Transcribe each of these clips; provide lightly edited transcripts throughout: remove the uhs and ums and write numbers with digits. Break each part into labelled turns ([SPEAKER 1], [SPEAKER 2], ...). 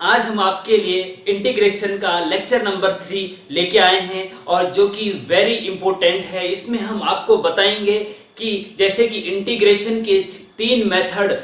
[SPEAKER 1] आज हम आपके लिए इंटीग्रेशन का लेक्चर नंबर 3 लेके आए हैं और जो कि वेरी इंपॉर्टेंट है। इसमें हम आपको बताएंगे कि जैसे कि इंटीग्रेशन के 3 मेथड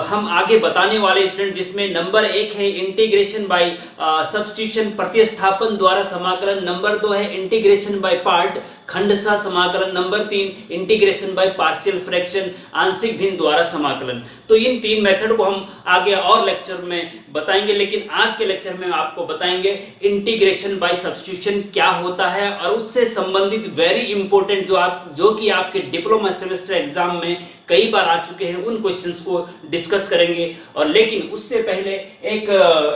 [SPEAKER 1] हम आगे बताने वाले स्टूडेंट, जिसमें नंबर 1 है इंटीग्रेशन बाय सब्स्टिट्यूशन प्रतिस्थापन द्वारा समाकलन, नंबर 2 है इंटीग्रेशन बाय पार्ट खंडशः समाकलन, number 3 integration by partial fraction आंशिक भिन्न द्वारा समाकलन। तो इन 3 मेथड को हम आगे और लेक्चर में बताएंगे, लेकिन आज के लेक्चर में आपको बताएंगे इंटीग्रेशन बाय सब्स्टिट्यूशन क्या होता है और उससे संबंधित वेरी इंपॉर्टेंट जो कि आपके डिप्लोमा सेमेस्टर एग्जाम में कई बार आ चुके हैं, उन क्वेश्चंस को डिस्कस करेंगे। और लेकिन उससे पहले एक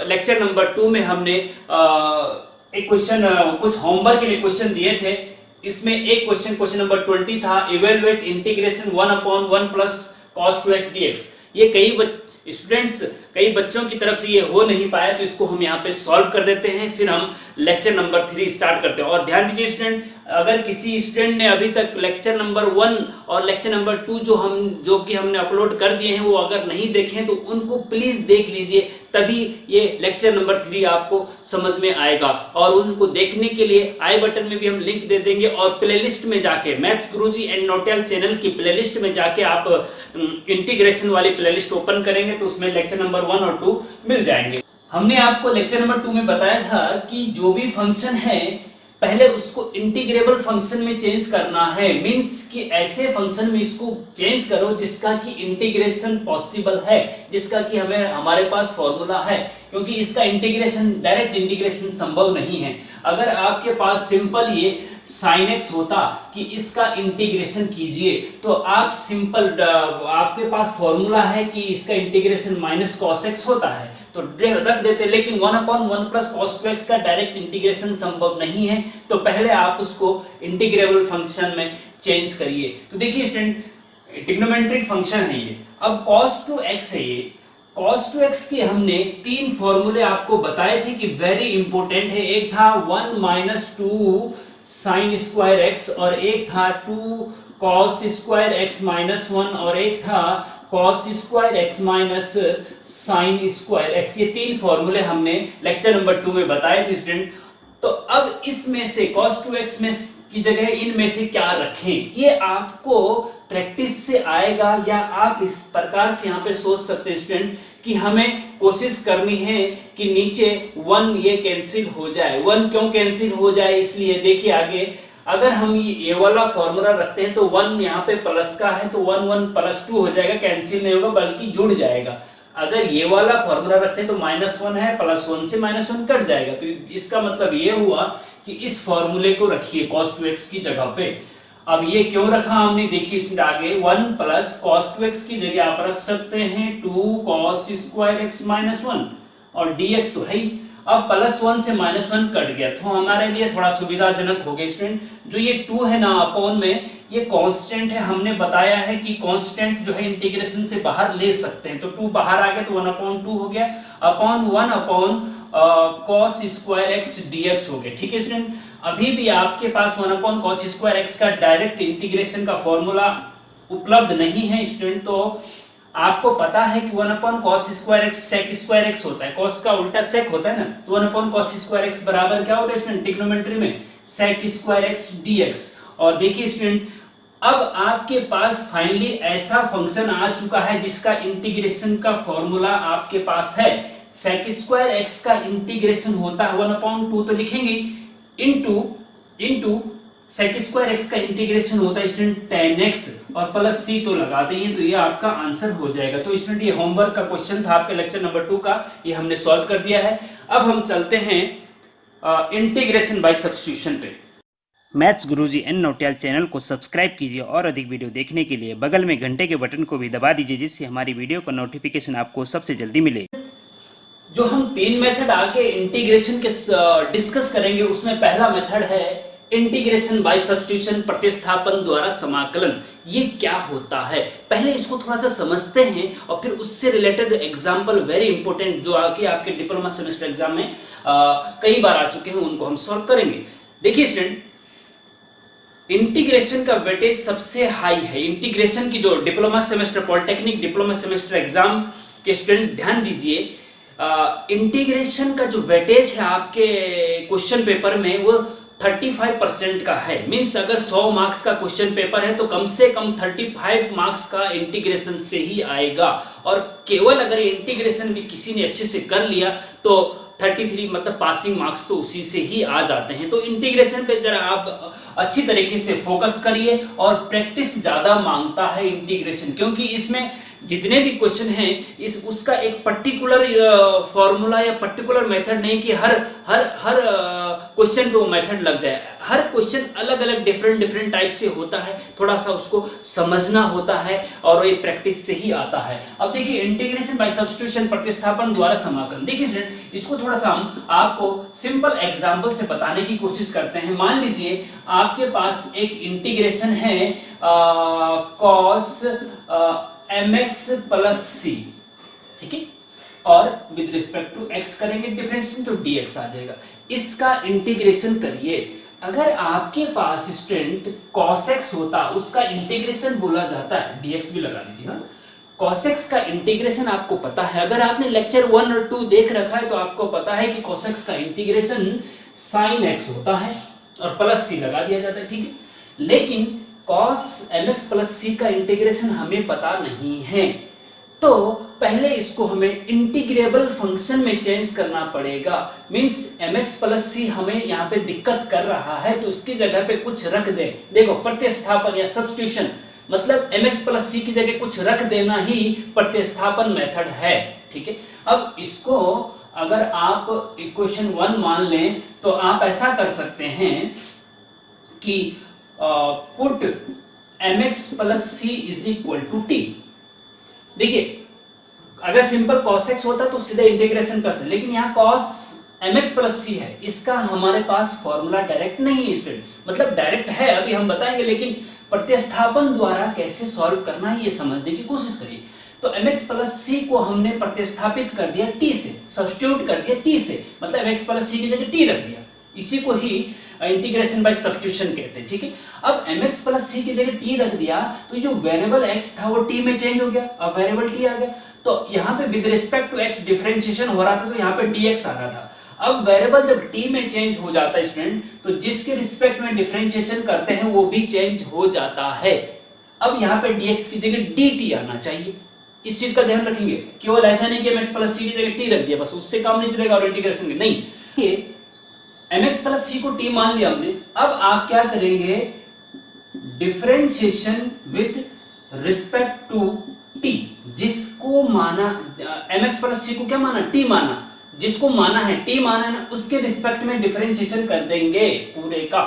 [SPEAKER 1] लेक्चर नंबर 2 में हमने एक क्वेश्चन, कुछ होमवर्क के लिए क्वेश्चन दिए थे। इसमें एक क्वेश्चन नंबर 20 था, evaluate integration 1/1 plus cos 2x dx। ये कई बच्चों की तरफ से ये हो नहीं पाया, तो इसको हम यहाँ पे सॉल्व कर देते हैं, फिर हम लेक्चर नंबर 3 स्टार्ट करते हैं। और ध्यान दीजिए स्टूडेंट, अगर किसी स्टूडेंट ने अभी तक लेक्चर नंबर 1 और लेक्चर नंबर 2 जो कि हमने अपलोड कर दिए हैं वो अगर नहीं देखे हैं तो उनको प्लीज देख लीजिए, तभी ये लेक्चर नंबर 3 आपको समझ में आएगा। और उनको देखने के लिए आई बटन में भी हम लिंक दे देंगे, और प्लेलिस्ट में जाके मैथ्स गुरुजी एंड नोटेल चैनल की प्लेलिस्ट में जाके आप इंटीग्रेशन वाली प्लेलिस्ट ओपन करेंगे तो उसमें लेक्चर नंबर 1 और 2 मिल जाएंगे। हमने आपको लेक्चर नंबर 2 में बताया था कि जो भी फंक्शन है पहले उसको इंटीग्रेबल फंक्शन में चेंज करना है, मींस कि ऐसे फंक्शन में इसको चेंज करो जिसका कि इंटीग्रेशन पॉसिबल है, जिसका कि हमारे पास फॉर्मूला है, क्योंकि इसका इंटीग्रेशन डायरेक्ट इंटीग्रेशन संभव नहीं है। अगर आपके पास सिंपल ये sin x होता कि इसका इंटीग्रेशन कीजिए तो आप सिंपल, आपके पास फॉर्मूला है कि इसका इंटीग्रेशन माइनस cos x होता है तो रख देते, लेकिन 1/1 प्लस cos 2x का डायरेक्ट इंटीग्रेशन संभव नहीं है, तो पहले आप उसको इंटीग्रेबल फंक्शन में चेंज करिए। तो देखिए स्टूडेंट, ट्रिग्नोमेट्रिक फंक्शन है ये। अब cos 2x है ये, cos 2x के हमने 3 फॉर्मूले आपको बताए थे कि वेरी इंपॉर्टेंट है। एक था 1 - 2 sin स्क्वायर x, और एक था 2 cos स्क्वायर x - 1, और एक था cos square x minus sin square x। ये 3 फॉर्मूले हमने लेक्चर नंबर 2 में बताए थे स्टूडेंट। तो अब इसमें से cos 2x में की जगह इनमें से क्या रखें, ये आपको प्रैक्टिस से आएगा, या आप इस प्रकार से यहाँ पे सोच सकते हैं स्टूडेंट कि हमें कोशिश करनी है कि नीचे 1 ये कैंसिल हो जाए। 1 क्यों कैंसिल हो जाए, इसलिए देखिए आगे, अगर हम ये वाला फॉर्मूला रखते हैं तो 1 यहाँ पे प्लस का है तो 1 प्लस 2 हो जाएगा, कैंसिल नहीं होगा बल्कि जुड़ जाएगा। अगर ये वाला फॉर्मूला रखते हैं तो -1 है, +1 से -1 कट जाएगा, तो इसका मतलब ये हुआ कि इस फॉर्मूले को रखिए cos 2x की जगह पे। अब ये क्यों रखा हमने, देखिए इसमें आगे 1 प्लस cos 2x की जगह आप रख सकते हैं 2 cos स्क्वायर x - 1, और dx तो है ही। अब +1 से -1 कट गया तो हमारे लिए थोड़ा सुविधाजनक हो गया स्टूडेंट। जो ये 2 है ना अपॉन में, ये कांस्टेंट है, हमने बताया है कि कांस्टेंट जो है इंटीग्रेशन से बाहर ले सकते हैं, तो 2 बाहर आ गया तो 1/2 हो गया, upon 1 cos square x dx हो गया। ठीक है स्टूडेंट, अभी भी आपके पास 1 cos स्क्वायर x का डायरेक्ट इंटीग्रेशन का फॉर्मूला उपलब्ध नहीं है स्टूडेंट। तो आपको पता है कि 1 cos square x sec square x होता है, cos का उल्टा sec होता है ना, तो 1 cos स्क्वायर x बराबर क्या होता है स्टूडेंट ट्रिग्नोमेट्री में, sec स्क्वायर x dx। और देखिए स्टूडेंट, अब आपके पास फाइनली ऐसा फंक्शन आ चुका है जिसका इंटीग्रेशन का फॉर्मूला आपके पास है। sec स्क्वायर x का इंटीग्रेशन होता है 1/2 तो लिखेंगे, इनटू sec स्क्वायर x का इंटीग्रेशन होता है स्टूडेंट tan x, और प्लस c तो लगा देंगे, तो ये आपका आंसर हो जाएगा। तो स्टूडेंट ये होमवर्क का क्वेश्चन था आपके लेक्चर नंबर 2 का, ये हमने सॉल्व कर दिया है। अब हम चलते हैं इंटीग्रेशन बाय सब्स्टिट्यूशन पे। मैथ्स गुरुजी एंड नोटेल चैनल को सब्सक्राइब कीजिए और अधिक वीडियो देखने के लिए बगल में घंटे के बटन को भी दबा दीजिए, जिससे हमारी वीडियो का नोटिफिकेशन आपको सबसे जल्दी मिले। जो हम 3 मेथड आगे इंटीग्रेशन के डिस्कस करेंगे, उसमें पहला मेथड है इंटीग्रेशन बाय सब्स्टिट्यूशन प्रतिस्थापन द्वारा समाकलन। ये क्या होता है पहले इसको थोड़ा सा समझते हैं, और फिर उससे रिलेटेड एग्जांपल वेरी इंपॉर्टेंट जो आके आपके डिप्लोमा सेमेस्टर एग्जाम में कई बार आ चुके हैं, उनको हम सॉल्व करेंगे। देखिए स्टूडेंट, इंटीग्रेशन का वेटेज सबसे हाई है। इंटीग्रेशन की जो diploma semester, polytechnic diploma semester exam के स्टूडेंट्स ध्यान दीजिए, इंटीग्रेशन का जो वेटेज है आपके क्वेश्चन पेपर में वो 35% का है। मीन्स अगर 100 मार्क्स का क्वेश्चन पेपर है तो कम से कम 35 मार्क्स का इंटीग्रेशन से ही आएगा। और केवल अगर इंटीग्रेशन भी किसी ने अच्छे से कर लिया तो 33 मतलब पासिंग मार्क्स तो उसी से ही आ जाते हैं। तो इंटीग्रेशन पे जरा आप अच्छी तरीके से फोकस करिए और प्रैक्टिस ज़्यादा मांगता है इंटीग्रेशन, क्योंकि इसमें जितने भी क्वेश्चन हैं इस उसका एक पर्टिकुलर फॉर्मूला या पर्टिकुलर मेथड नहीं कि हर हर हर क्वेश्चन पे वो मेथड लग जाए। हर क्वेश्चन अलग अलग डिफरेंट टाइप से होता है, थोड़ा सा उसको समझना होता है और ये प्रैक्टिस से ही आता है। अब देखिए इंटीग्रेशन बाय सब्स्टिट्यूशन, प्रतिस्थापन द्वारा समाकलन। देखिए स्टूडेंट, इसको थोड़ा सा हम आपको सिंपल एग्जांपल से बताने की कोशिश करते हैं। मान लीजिए आपके पास एक इंटीग्रेशन है cos mx प्लस c, ठीक है, और विद रिस्पेक्ट टू x करेंगे डिफरेंशिएशन तो dx आ जाएगा। इसका इंटीग्रेशन करिए। अगर आपके पास स्टूडेंट cos x होता, उसका इंटीग्रेशन बोला जाता है, dx भी लगा दीजिए। cos x का इंटीग्रेशन आपको पता है, अगर आपने लेक्चर 1 और 2 देख रखा है तो आपको पता है कि cos x का इंटीग्रेशन sin x होता है और प्लस c लगा दिया जाता है, ठीक है। लेकिन cos mx प्लस c का इंटीग्रेशन हमें पता नहीं है, तो पहले इसको हमें इंटीग्रेबल फंक्शन में चेंज करना पड़ेगा। मींस mx प्लस c हमें यहाँ पे दिक्कत कर रहा है तो उसकी जगह पे कुछ रख दे। देखो प्रतिस्थापन या सब्स्टिट्यूशन मतलब mx प्लस c की जगह कुछ रख देना ही प्रतिस्थापन मेथड है, ठीक है। अब इसको अगर आप इक्वेशन 1 मान लें तो आप ऐसा कर सकते हैं कि put mx plus c is equal to t। देखिए अगर सिंपल cos x होता तो सीधे इंटीग्रेशन कर सकते, लेकिन यहाँ cos mx प्लस c है, इसका हमारे पास फॉर्मूला डायरेक्ट नहीं है स्टूडेंट, मतलब डायरेक्ट है अभी हम बताएंगे, लेकिन प्रतिस्थापन द्वारा कैसे सॉल्व करना है ये समझने की कोशिश करिए। तो mx प्लस c को हमने प्रतिस्थापित कर दिया t से, सब्स्टिट्यूट कर दिया t से, मतलब mx प्लस c की जगह t रख दिया। इसी को ही इंटीग्रेशन बाय सब्स्टिट्यूशन कहते हैं, ठीक है। अब mx प्लस c की जगह t रख दिया तो जो वेरिएबल x था वो t में चेंज हो गया, अब वेरिएबल t आ गया। तो यहाँ पे with respect to x differentiation हो रहा था तो यहाँ पे dx आ रहा था। अब वेरिएबल जब t में चेंज हो जाता है स्टूडेंट तो जिसके रिस्पेक्ट में डिफरेंशिएशन करते हैं वो भी चेंज हो जाता है। अब यहाँ पे dx की जगह dt आना चाहिए, इस चीज का ध्यान रखेंगे। केवल ऐसा नहीं कि mx प्लस c की जगह t रख दिया बस उससे काम नहीं चलेगा और इंटीग्रेशन नहीं, mx प्लस c को t मान लिया हमने। अब आप क्या करेंगे, differentiation with respect to t, जिसको माना mx प्लस c को क्या माना, t माना, जिसको माना है t माना है ना, उसके रिस्पेक्ट में डिफरेंशिएशन कर देंगे पूरे का।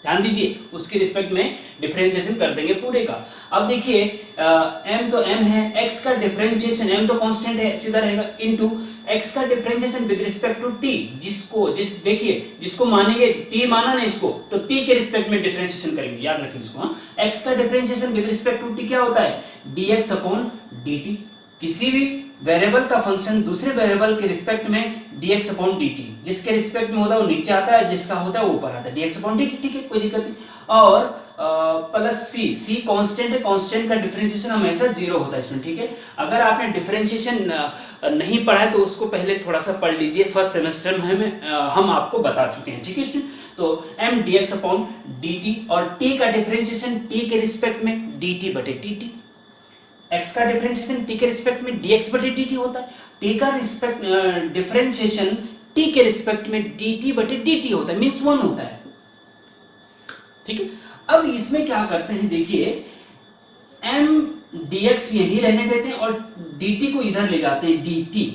[SPEAKER 1] ध्यान दीजिए, उसके रिस्पेक्ट में डिफरेंशिएशन कर देंगे पूरे का। अब देखिए m तो m है, x का डिफरेंशिएशन, m तो कांस्टेंट है सीधा रहेगा, इनटू x का differentiation with respect to t, देखिए जिसको मानेंगे t माना ना इसको तो t के रिस्पेक्ट में डिफरेंशिएशन करेंगे, याद रखिए इसको। x का differentiation with respect to t क्या होता है, dx अपॉन dt। किसी भी वेरिएबल का फंक्शन दूसरे वेरिएबल के रिस्पेक्ट में dx अपॉन dt, जिसके रिस्पेक्ट में होता है वो नीचे आता है, जिसका होता है वो ऊपर आता है, dx अपॉन dt, ठीक है, कोई दिक्कत नहीं। और प्लस c कांस्टेंट है, कांस्टेंट का डिफरेंशिएशन हमेशा 0 होता है इसमें, ठीक है। अगर आपने डिफरेंशिएशन नहीं पढ़ा है तो उसको पहले थोड़ा सा पढ़ लीजिए, फर्स्ट सेमेस्टर में हम आपको बता चुके हैं, ठीक है स्टूडेंट। तो m dx अपॉन dt और t का डिफरेंशिएशन t के रिस्पेक्ट में dt बटे dt, x का डिफरेंशिएशन t के रिस्पेक्ट में dx बटे dt होता है, t का डिफरेंशिएशन t के रिस्पेक्ट में dt बटे dt होता है, मींस 1 होता है, ठीक है। अब इसमें क्या करते हैं, देखिए m dx यही रहने देते हैं और dt को इधर ले जाते हैं dt,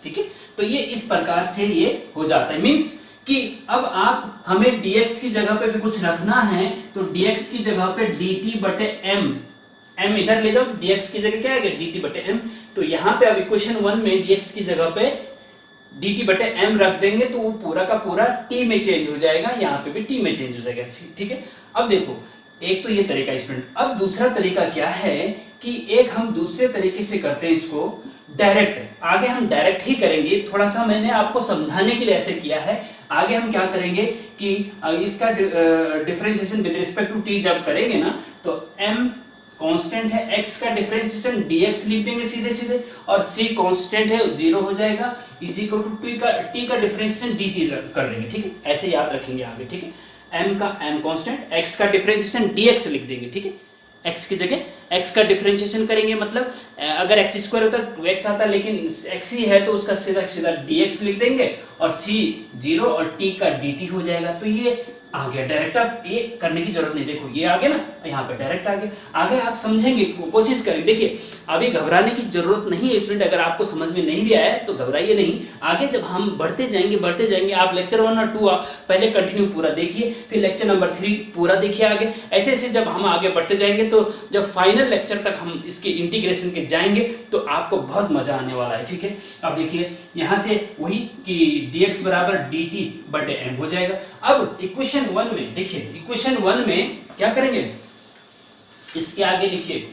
[SPEAKER 1] ठीक है। तो ये इस प्रकार से ये हो जाता है, मींस कि अब आप हमें dx की जगह पे भी कुछ रखना है तो dx की जगह पे dt बटे m इधर ले जाओ, dx की जगह क्या है dt बटे m। तो यहाँ पे अब इक्वेशन 1 में dx की जगह पे dt बटे m रख देंगे तो वो पूरा का पूरा t में चेंज हो जाएगा, यहाँ पे भी t में चेंज हो जाएगा, ठीक है। अब देखो एक तो ये तरीका स्टूडेंट, अब दूसरा तरीका क्या है कि एक हम दूसरे तरीके से करते हैं इसको डायरेक्ट। आगे हम डायरेक्ट ही करेंगे, थोड़ा सा मैंने आपको समझाने के लिए ऐसे किया है। आगे हम क्या करेंगे कि इसका differentiation with respect to t जब करेंगे ना तो m कांस्टेंट है, x का डिफरेंशिएशन dx लिख देंगे सीधे सीधे, और c कांस्टेंट है 0 हो जाएगा, इज इक्वल टू t का डिफरेंशिएशन dt कर देंगे, ठीक है, ऐसे याद रखेंगे आगे, ठीक है। m कांस्टेंट, x का डिफरेंशिएशन dx लिख देंगे, ठीक है, x की जगह x का डिफरेंशिएशन करेंगे, मतलब अगर x स्क्वायर होता है 2x आता, लेकिन x ही है तो उसका सीधा सीधा dx लिख देंगे, और c 0 और t का dt हो जाएगा। तो ये आ गया डायरेक्ट, आप ये करने की जरूरत नहीं, देखो ये आ गया ना, यहाँ पे डायरेक्ट आ गया। आगे आप समझेंगे, कोशिश करेंगे। देखिए अभी घबराने की जरूरत नहीं है स्टूडेंट, अगर आपको समझ में नहीं भी आया तो घबराइए नहीं, आगे जब हम बढ़ते जाएंगे आप लेक्चर 1 और 2 पहले कंटिन्यू पूरा देखिए, फिर लेक्चर नंबर 3 पूरा देखिए आगे, ऐसे ऐसे जब हम आगे बढ़ते जाएंगे तो जब फाइनल लेक्चर तक हम इसके इंटीग्रेशन के जाएंगे तो आपको बहुत मजा आने वाला है, ठीक है। अब देखिए यहाँ से वही कि dx बराबर dt बटे m हो जाएगा। अब इक्वेशन 1 में देखिए, इक्वेशन 1 में क्या करेंगे, इसके आगे लिखिए,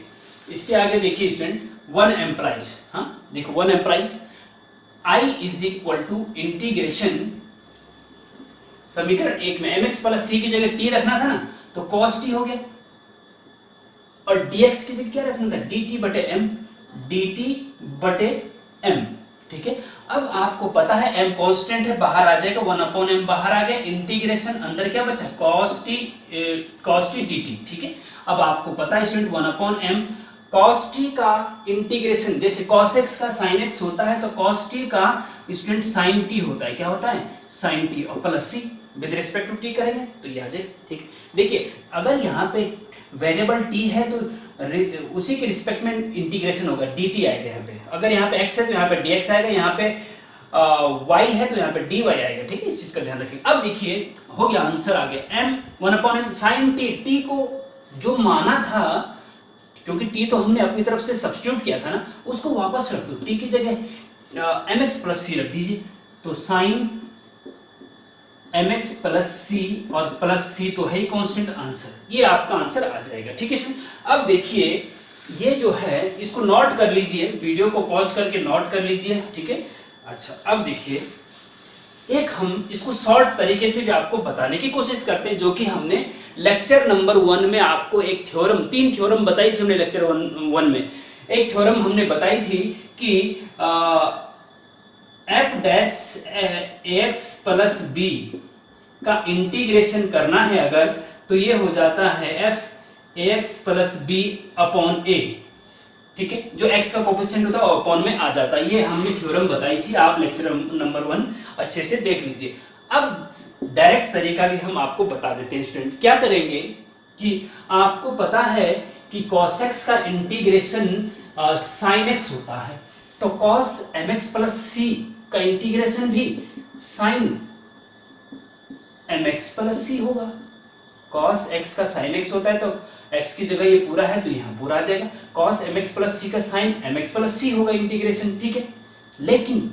[SPEAKER 1] इसके आगे देखिए स्टूडेंट 1 एम्प्राइज, हाँ देखो 1 implies i is equal to integration, समीकरण 1 में mx प्लस c की जगह t रखना था ना, तो cos t हो गया, और dx की जगह क्या रखना था, dt बटे m, ठीक है। अब आपको पता है m कांस्टेंट है, बाहर आ जाएगा, 1/m बाहर आ गया, इंटीग्रेशन अंदर क्या बचा, cos t dt, ठीक है। अब आपको पता है स्टूडेंट 1/m cos t का इंटीग्रेशन, जैसे cos x का sin x होता है तो cos t का स्टूडेंट sin t होता है, क्या होता है, sin t, और plus c with respect to t करेंगे तो ये आ जाए, ठीक है। देखिए अगर यहाँ पे वेरिएबल t है तो उसी के रिस्पेक्ट में इंटीग्रेशन होगा, dt आएगा यहाँ पे, अगर यहाँ पे x है तो यहाँ पे dx आएगा, यहाँ पे y है तो यहाँ पे dy आएगा, ठीक है, इस चीज का ध्यान रखिए। अब देखिए हो गया, आंसर आ गया, m 1/m sin t को जो माना था, क्योंकि t तो हमने अपनी तरफ से सब्स्टिट्यूट किया था ना, उसको वापस रख दो, t की जगह mx प्लस c रख दीजिए, तो sin mx प्लस सी, और प्लस सी तो है ही कांस्टेंट, आंसर ये आपका आंसर आ जाएगा, ठीक है। अब देखिए ये जो है इसको नोट कर लीजिए, वीडियो को पॉज करके नोट कर लीजिए, ठीक है। अच्छा अब देखिए एक हम इसको शॉर्ट तरीके से भी आपको बताने की कोशिश करते हैं, जो कि हमने लेक्चर नंबर 1 में आपको एक थ्योरम, 3 थ्योरम बताई थी हमने लेक्चर 1 में, एक थ्योरम हमने बताई थी कि f dash ax plus b का इंटीग्रेशन करना है अगर, तो ये हो जाता है f ax plus b upon a, ठीक है, जो x का कोफिशिएंट होता है अपॉन में आ जाता है, ये हमने थ्योरम बताई थी, आप लेक्चर नंबर 1 अच्छे से देख लीजिए। अब डायरेक्ट तरीका भी हम आपको बता देते हैं स्टूडेंट, क्या करेंगे कि आपको पता है कि cos x का इंटीग्रेशन sin x होता है, तो cos mx प्लस c का इंटीग्रेशन भी sin mx प्लस c होगा, cos x का sin x होता है तो x की जगह ये पूरा है तो यहाँ पूरा आ जाएगा, cos mx प्लस c का sin mx प्लस c होगा इंटीग्रेशन, ठीक है। लेकिन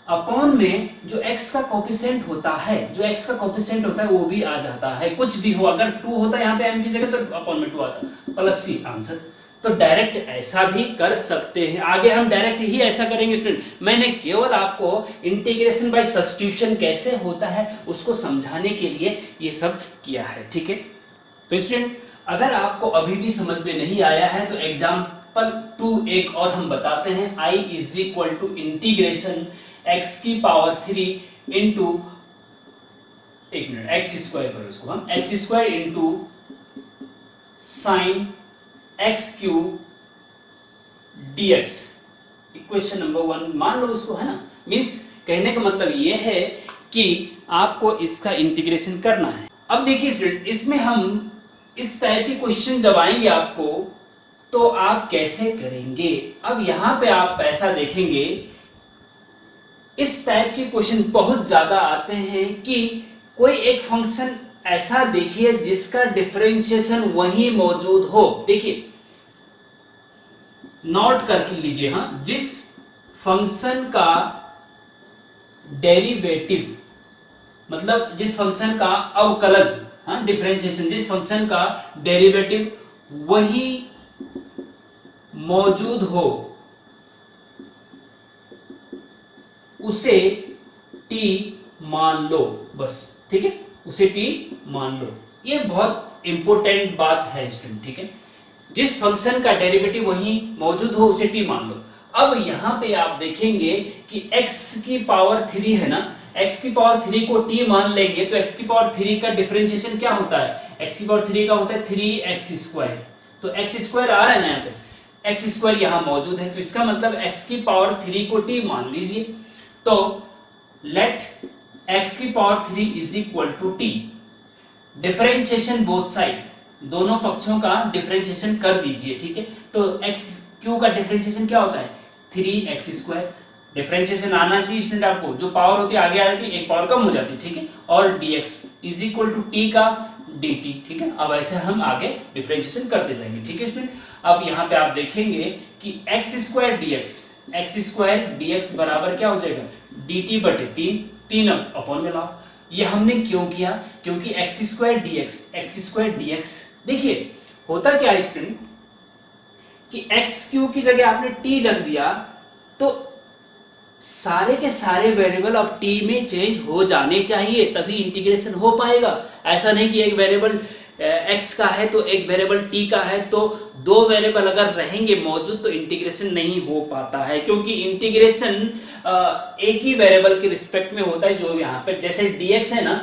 [SPEAKER 1] अपॉन में जो x का कोफिशिएंट होता है, जो x का कोफिशिएंट होता है वो भी आ जाता है, कुछ भी हो, अगर 2 होता है यहाँ पे m की जगह तो अपॉन में 2 आता, प्लस c आंसर। तो डायरेक्ट ऐसा भी कर सकते हैं, आगे हम डायरेक्ट ही ऐसा करेंगे स्टूडेंट, मैंने केवल आपको इंटीग्रेशन बाय सब्स्टिट्यूशन कैसे होता है उसको समझाने के लिए ये सब किया है, ठीक है। तो स्टूडेंट अगर आपको अभी भी समझ में नहीं आया है तो एग्जाम्पल 2 एक और हम बताते हैं, i is equal to integration x की पावर 3 इंटू, एक मिनट, एक्स स्क्वायर करो इसको, हम x square into sine x cube dx, equation number 1 मान लो उसको, है ना। मीन्स कहने का मतलब ये है कि आपको इसका इंटीग्रेशन करना है। अब देखिए स्टूडेंट, इसमें हम इस टाइप के क्वेश्चन जब आएंगे आपको तो आप कैसे करेंगे। अब यहां पे आप ऐसा देखेंगे, इस टाइप के क्वेश्चन बहुत ज्यादा आते हैं कि कोई एक फंक्शन ऐसा देखिए जिसका डिफरेंशिएशन वहीं मौजूद हो। देखिए नोट करके लीजिए, हाँ, जिस फंक्शन का डेरिवेटिव मतलब जिस फंक्शन का अवकलज, हाँ, डिफरेंशिएशन, जिस फंक्शन का डेरिवेटिव वही मौजूद हो उसे t मान लो, बस, ठीक है, उसे t मान लो। ये बहुत इंपॉर्टेंट बात है स्टूडेंट, ठीक है। जिस फंक्शन का डेरिवेटिव वहीं मौजूद हो उसे t मान लो। अब यहाँ पे आप देखेंगे कि x की पावर 3 है ना, x की पावर 3 को t मान लेंगे तो x की पावर 3 का डिफरेंशिएशन क्या होता है, x की पावर 3 का होता है 3x²। तो x² आ रहा है ना यहाँ पे, x² यहाँ मौजूद है, तो इसका मतलब x की पावर 3 को t मान लीजिए। तो लेट x की power 3 is equal to t, differentiation both side, दोनों पक्षों का डिफरेंशिएशन कर दीजिए, ठीक है। तो x³ का डिफरेंशिएशन क्या होता है 3x², डिफरेंशिएशन आना चाहिए स्टूडेंट आपको, जो पावर होती है आगे आ जाती है, एक पावर कम हो जाती है, ठीक है। और dx is equal to t का dt, ठीक है। अब ऐसे हम आगे डिफरेंशिएशन करते जाएंगे, ठीक है स्टूडेंट। अब यहाँ पे आप देखेंगे कि x² dx बराबर क्या हो जाएगा dt बटे 3 अपॉन में लाओ। ये हमने क्यों किया, क्योंकि x² dx देखिए होता क्या है स्टूडेंट कि x³ की जगह आपने t रख दिया तो सारे के सारे वेरिएबल अब t में चेंज हो जाने चाहिए, तभी इंटीग्रेशन हो पाएगा। ऐसा नहीं कि एक वेरिएबल x का है तो एक वेरिएबल t का है, तो दो वेरिएबल अगर रहेंगे मौजूद तो इंटीग्रेशन नहीं हो पाता है, क्योंकि इंटीग्रेशन एक ही वेरिएबल के रिस्पेक्ट में होता है। जो यहाँ पे जैसे dx है ना,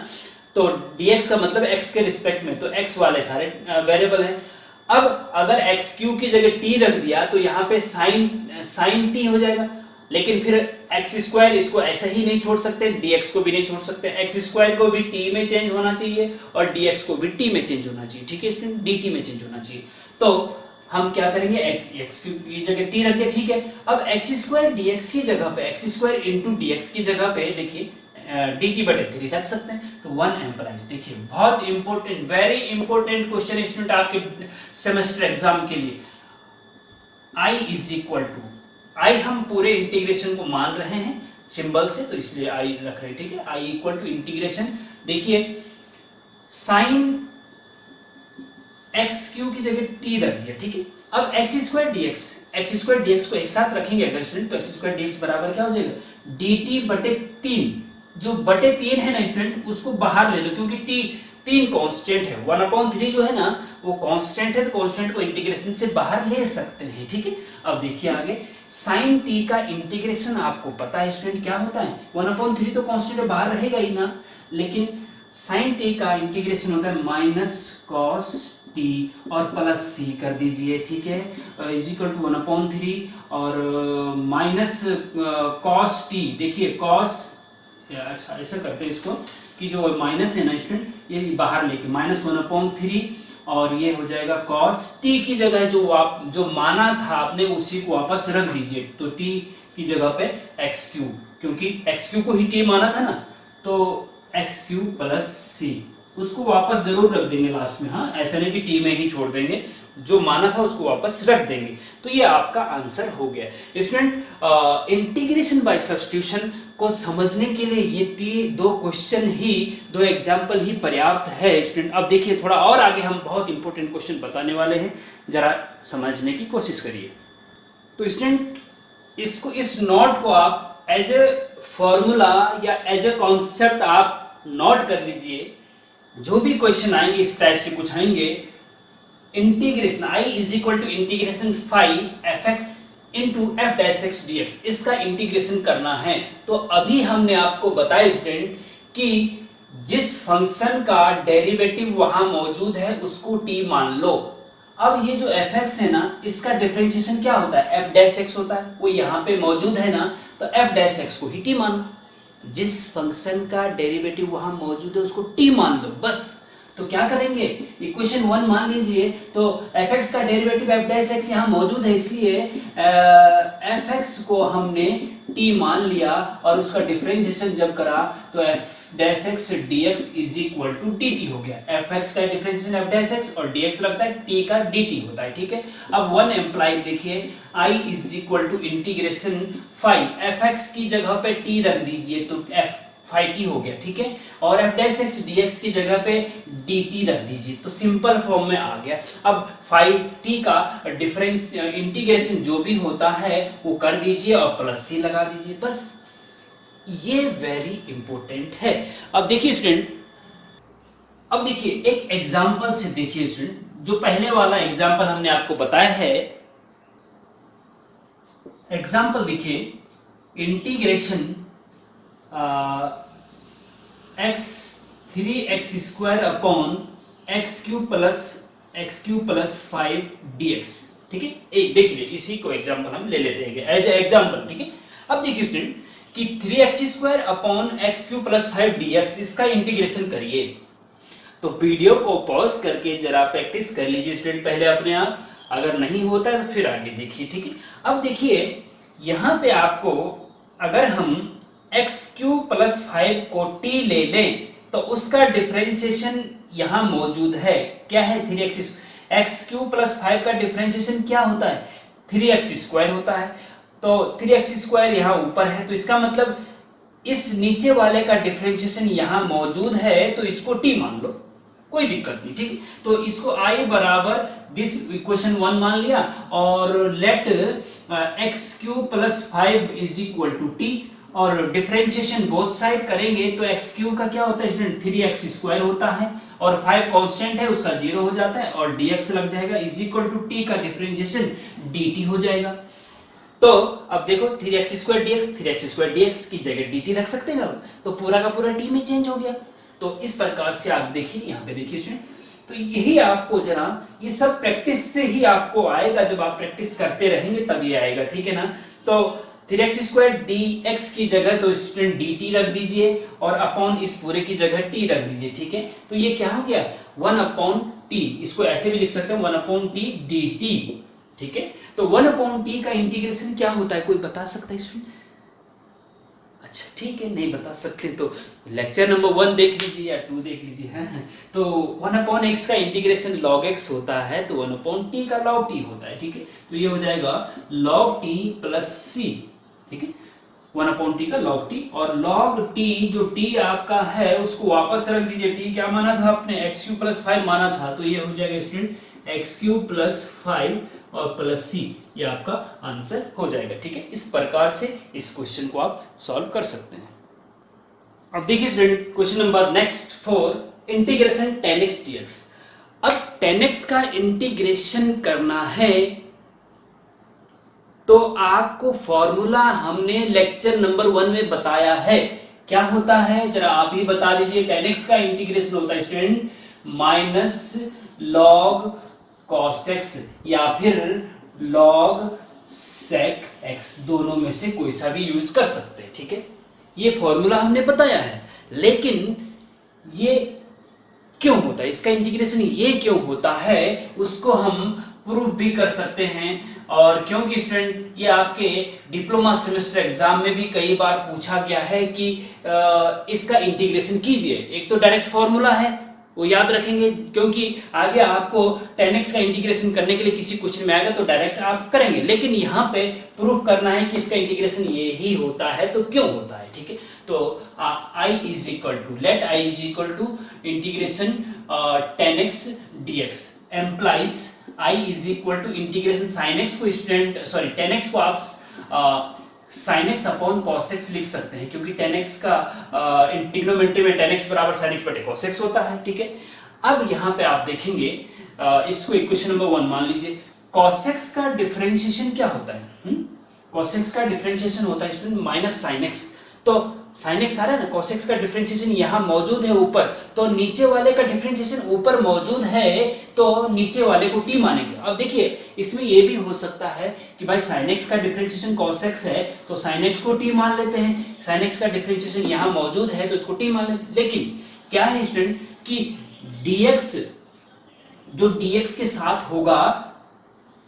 [SPEAKER 1] तो dx का मतलब x के रिस्पेक्ट में, तो x वाले सारे वेरिएबल हैं। अब अगर x³ की जगह t रख दिया तो यहाँ पे साइन t हो जाएगा, लेकिन फिर x² इसको ऐसा ही नहीं छोड़ सकते, dx को भी नहीं छोड़ सकते, x² को भी t में चेंज होना चाहिए और dx को भी t में चेंज होना चाहिए, ठीक है स्टूडेंट, dt में चेंज होना चाहिए। तो हम क्या करेंगे, x³ की जगह t रख दिया, ठीक है। अब x² dx की जगह पे x² इंटू dx की जगह पे देखिए dt बटे 3 रख सकते हैं, तो 1 एम्पलाइज। देखिए बहुत important, very important question student आपके सेमेस्टर एग्जाम के लिए। I इज इक्वल टू, आई हम पूरे इंटीग्रेशन को मान रहे हैं सिंबल से, तो इसलिए I रख रहे हैं, ठीक है। I इक्वल टू इंटीग्रेशन, देखिए साइन x³ की जगह t रख दिया, ठीक है। अब x² dx को एक साथ रखेंगे अगर स्टूडेंट, तो x² dx बराबर क्या हो जाएगा dt बटे 3। जो बटे 3 है ना स्टूडेंट उसको बाहर ले लो, क्योंकि t 3 कांस्टेंट है, 1/3 जो है ना वो कांस्टेंट है, तो कांस्टेंट को इंटीग्रेशन से बाहर ले सकते हैं, ठीक है। अब देखिए आगे साइन t का इंटीग्रेशन आपको पता है स्टूडेंट क्या होता है, 1/3 तो कांस्टेंट बाहर रहेगा ही ना, लेकिन साइन t का इंटीग्रेशन होता है माइनस कॉस t और प्लस c कर दीजिए, ठीक है, इज इक्वल टू 1/3 और माइनस कॉस t। देखिए कॉस, अच्छा ऐसा करते हैं इसको कि जो माइनस है ना स्टूडेंट ये बाहर लेके माइनस 1/3 और ये हो जाएगा cos t की जगह जो माना था आपने उसी को वापस रख दीजिए, तो t की जगह पे x³ क्योंकि x³ को ही t माना था ना, तो x³ प्लस c उसको वापस जरूर रख देंगे लास्ट में, हाँ ऐसा नहीं कि t में ही छोड़ देंगे, जो माना था उसको वापस रख देंगे। तो ये आपका आंसर हो गया स्टूडेंट। इंटीग्रेशन बाय सब्स्टिट्यूशन को समझने के लिए ये दो क्वेश्चन ही, दो एग्जाम्पल ही पर्याप्त है स्टूडेंट। अब देखिए थोड़ा और आगे हम बहुत इंपॉर्टेंट क्वेश्चन बताने वाले हैं, जरा समझने की कोशिश करिए। तो स्टूडेंट इसको, इस नोट को आप एज ए फॉर्मूला या एज ए कॉन्सेप्ट आप नोट कर लीजिए। जो भी क्वेश्चन आएंगे इस टाइप से कुछ आएंगे, integration I is equal to integration phi fx into f dash x dx, इसका इंटीग्रेशन करना है। तो अभी हमने आपको बताया स्टूडेंट कि जिस फंक्शन का डेरिवेटिव वहां मौजूद है उसको t मान लो। अब ये जो fx है ना इसका डिफरेंशिएशन क्या होता है f डैश x होता है, वो यहाँ पे मौजूद है ना, तो f डैश x को ही t मानो। जिस फंक्शन का डेरिवेटिव वहां मौजूद है उसको t मान लो बस। तो क्या करेंगे, इक्वेशन 1 मान लीजिए, तो fx का डेरिवेटिव f डैश x यहाँ मौजूद है, इसलिए fx को हमने t मान लिया और उसका डिफरेंशिएशन जब करा तो f dash x dx is equal to dt हो गया। fx का डिफरेंशिएशन f डैश x और dx लगता है t का dt होता है, ठीक है। अब 1 एम्प्लाइज देखिए I is equal to integration phi fx की जगह पे t रख दीजिए तो f फाई t हो गया, ठीक है, और f डैश x dx की जगह पे dt रख दीजिए तो सिंपल फॉर्म में आ गया। अब फाई t का डिफरेंस इंटीग्रेशन जो भी होता है वो कर दीजिए और प्लस c लगा दीजिए, बस ये वेरी इंपॉर्टेंट है। अब देखिए स्टूडेंट, अब देखिए एक एग्जांपल से देखिए स्टूडेंट, जो पहले वाला एग्जाम्पल हमने आपको बताया है, एग्जाम्पल देखिए, integration x 3x² upon x³ plus 5 dx, ठीक है। देखिए इसी को एग्जाम्पल हम ले लेते हैं एज एग्जाम्पल, ठीक है। अब देखिए स्टूडेंट कि 3x² upon x³ plus 5 dx, इसका इंटीग्रेशन करिए। तो वीडियो को पॉज करके जरा प्रैक्टिस कर लीजिए स्टूडेंट पहले अपने आप, अगर नहीं होता है तो फिर आगे देखिए, ठीक है। अब देखिए यहां पे आपको अगर हम x³ प्लस 5 को t ले लें तो उसका डिफरेंशिएशन यहां मौजूद है, क्या है, 3x³ प्लस 5 का डिफरेंशिएशन क्या होता है, 3x² होता है। तो 3x² यहां ऊपर है, तो इसका मतलब इस नीचे वाले का डिफरेंशिएशन यहां मौजूद है, तो इसको t मान लो, कोई दिक्कत नहीं, ठीक है। तो इसको i बराबर दिस इक्वेशन 1 मान लिया और let x³ plus 5 is equal to t, और डिफरेंशिएशन बोथ साइड करेंगे तो x³ का क्या होता है स्टूडेंट, 3x² होता है और 5 कांस्टेंट है उसका 0 हो जाता है और dx लग जाएगा इज इक्वल टू t का डिफरेंशिएशन dt हो जाएगा। तो अब देखो 3x² dx की जगह dt रख सकते हैं ना, तो पूरा का पूरा t में चेंज हो गया। तो इस प्रकार से आप देखिए यहाँ पे देखिए स्टूडेंट, तो यही आपको जरा ये सब प्रैक्टिस से ही आपको आएगा, जब आप प्रैक्टिस करते रहेंगे तब ये आएगा, ठीक है ना। तो 3x² dx की जगह तो स्टूडेंट dt रख दीजिए और अपॉन इस पूरे की जगह t रख दीजिए, ठीक है। तो ये क्या हो गया 1/t, इसको ऐसे भी लिख सकते हैं 1/t dt, ठीक है। तो 1/t का इंटीग्रेशन क्या होता है, कोई बता सकता है स्टूडेंट? अच्छा ठीक है, नहीं बता सकते तो लेक्चर नंबर 1 देख लीजिए या 2 देख लीजिए, है। तो 1/x का इंटीग्रेशन log x होता है, तो 1/t का log t होता है, ठीक है। तो ये हो जाएगा log t प्लस c, ठीक है, 1/t का log t, और log t जो t आपका है उसको वापस रख दीजिए, t क्या माना था आपने, x³ प्लस 5 माना था, तो ये हो जाएगा स्टूडेंट x³ प्लस 5 और प्लस c, ये आपका आंसर हो जाएगा, ठीक है। इस प्रकार से इस क्वेश्चन को आप सॉल्व कर सकते हैं। अब देखिए student question number next 4, integration tan x dx। अब tan x का इंटीग्रेशन करना है तो आपको फॉर्मूला हमने लेक्चर नंबर 1 में बताया है, क्या होता है जरा आप ही बता दीजिए। tan x का इंटीग्रेशन होता है student minus log cos x या फिर log sec x, दोनों में से कोई सा भी यूज कर सकते हैं, ठीक है। ये फॉर्मूला हमने बताया है, लेकिन ये क्यों होता है, इसका इंटीग्रेशन ये क्यों होता है उसको हम प्रूव भी कर सकते हैं। और क्योंकि स्टूडेंट ये आपके डिप्लोमा सेमेस्टर एग्जाम में भी कई बार पूछा गया है कि इसका इंटीग्रेशन कीजिए, एक तो डायरेक्ट फॉर्मूला है वो याद रखेंगे, क्योंकि आगे आपको tan x का इंटीग्रेशन करने के लिए किसी क्वेश्चन में आएगा तो डायरेक्ट आप करेंगे, लेकिन यहाँ पे प्रूफ करना है कि इसका इंटीग्रेशन ये ही होता है, तो क्यों होता है, ठीक है। तो i is equal to let i is equal to integration tan x dx implies i is equal to integration sin x को स्टूडेंट सॉरी tan x को आप sin x upon cos x लिख सकते हैं, क्योंकि tan x का trigonometry में tan x बराबर sin x बटे cos x होता है, ठीक है। अब यहाँ पे आप देखेंगे इसको इक्वेशन नंबर 1 मान लीजिए, cos x का डिफरेंशिएशन क्या होता है, cos x का डिफरेंशिएशन होता है स्टूडेंट माइनस sin x। तो sin x आ रहा है ना, cos x का डिफरेंशिएशन यहाँ मौजूद है ऊपर, तो नीचे वाले का डिफरेंशिएशन ऊपर मौजूद है तो नीचे वाले को t मानेंगे। अब देखिए इसमें ये भी हो सकता है कि भाई sin x का डिफरेंशिएशन cos x है तो sin x को t मान लेते हैं, sin x का डिफरेंशिएशन यहाँ मौजूद है तो इसको t मान लेते हैं। लेकिन क्या है स्टूडेंट कि dx जो dx के साथ होगा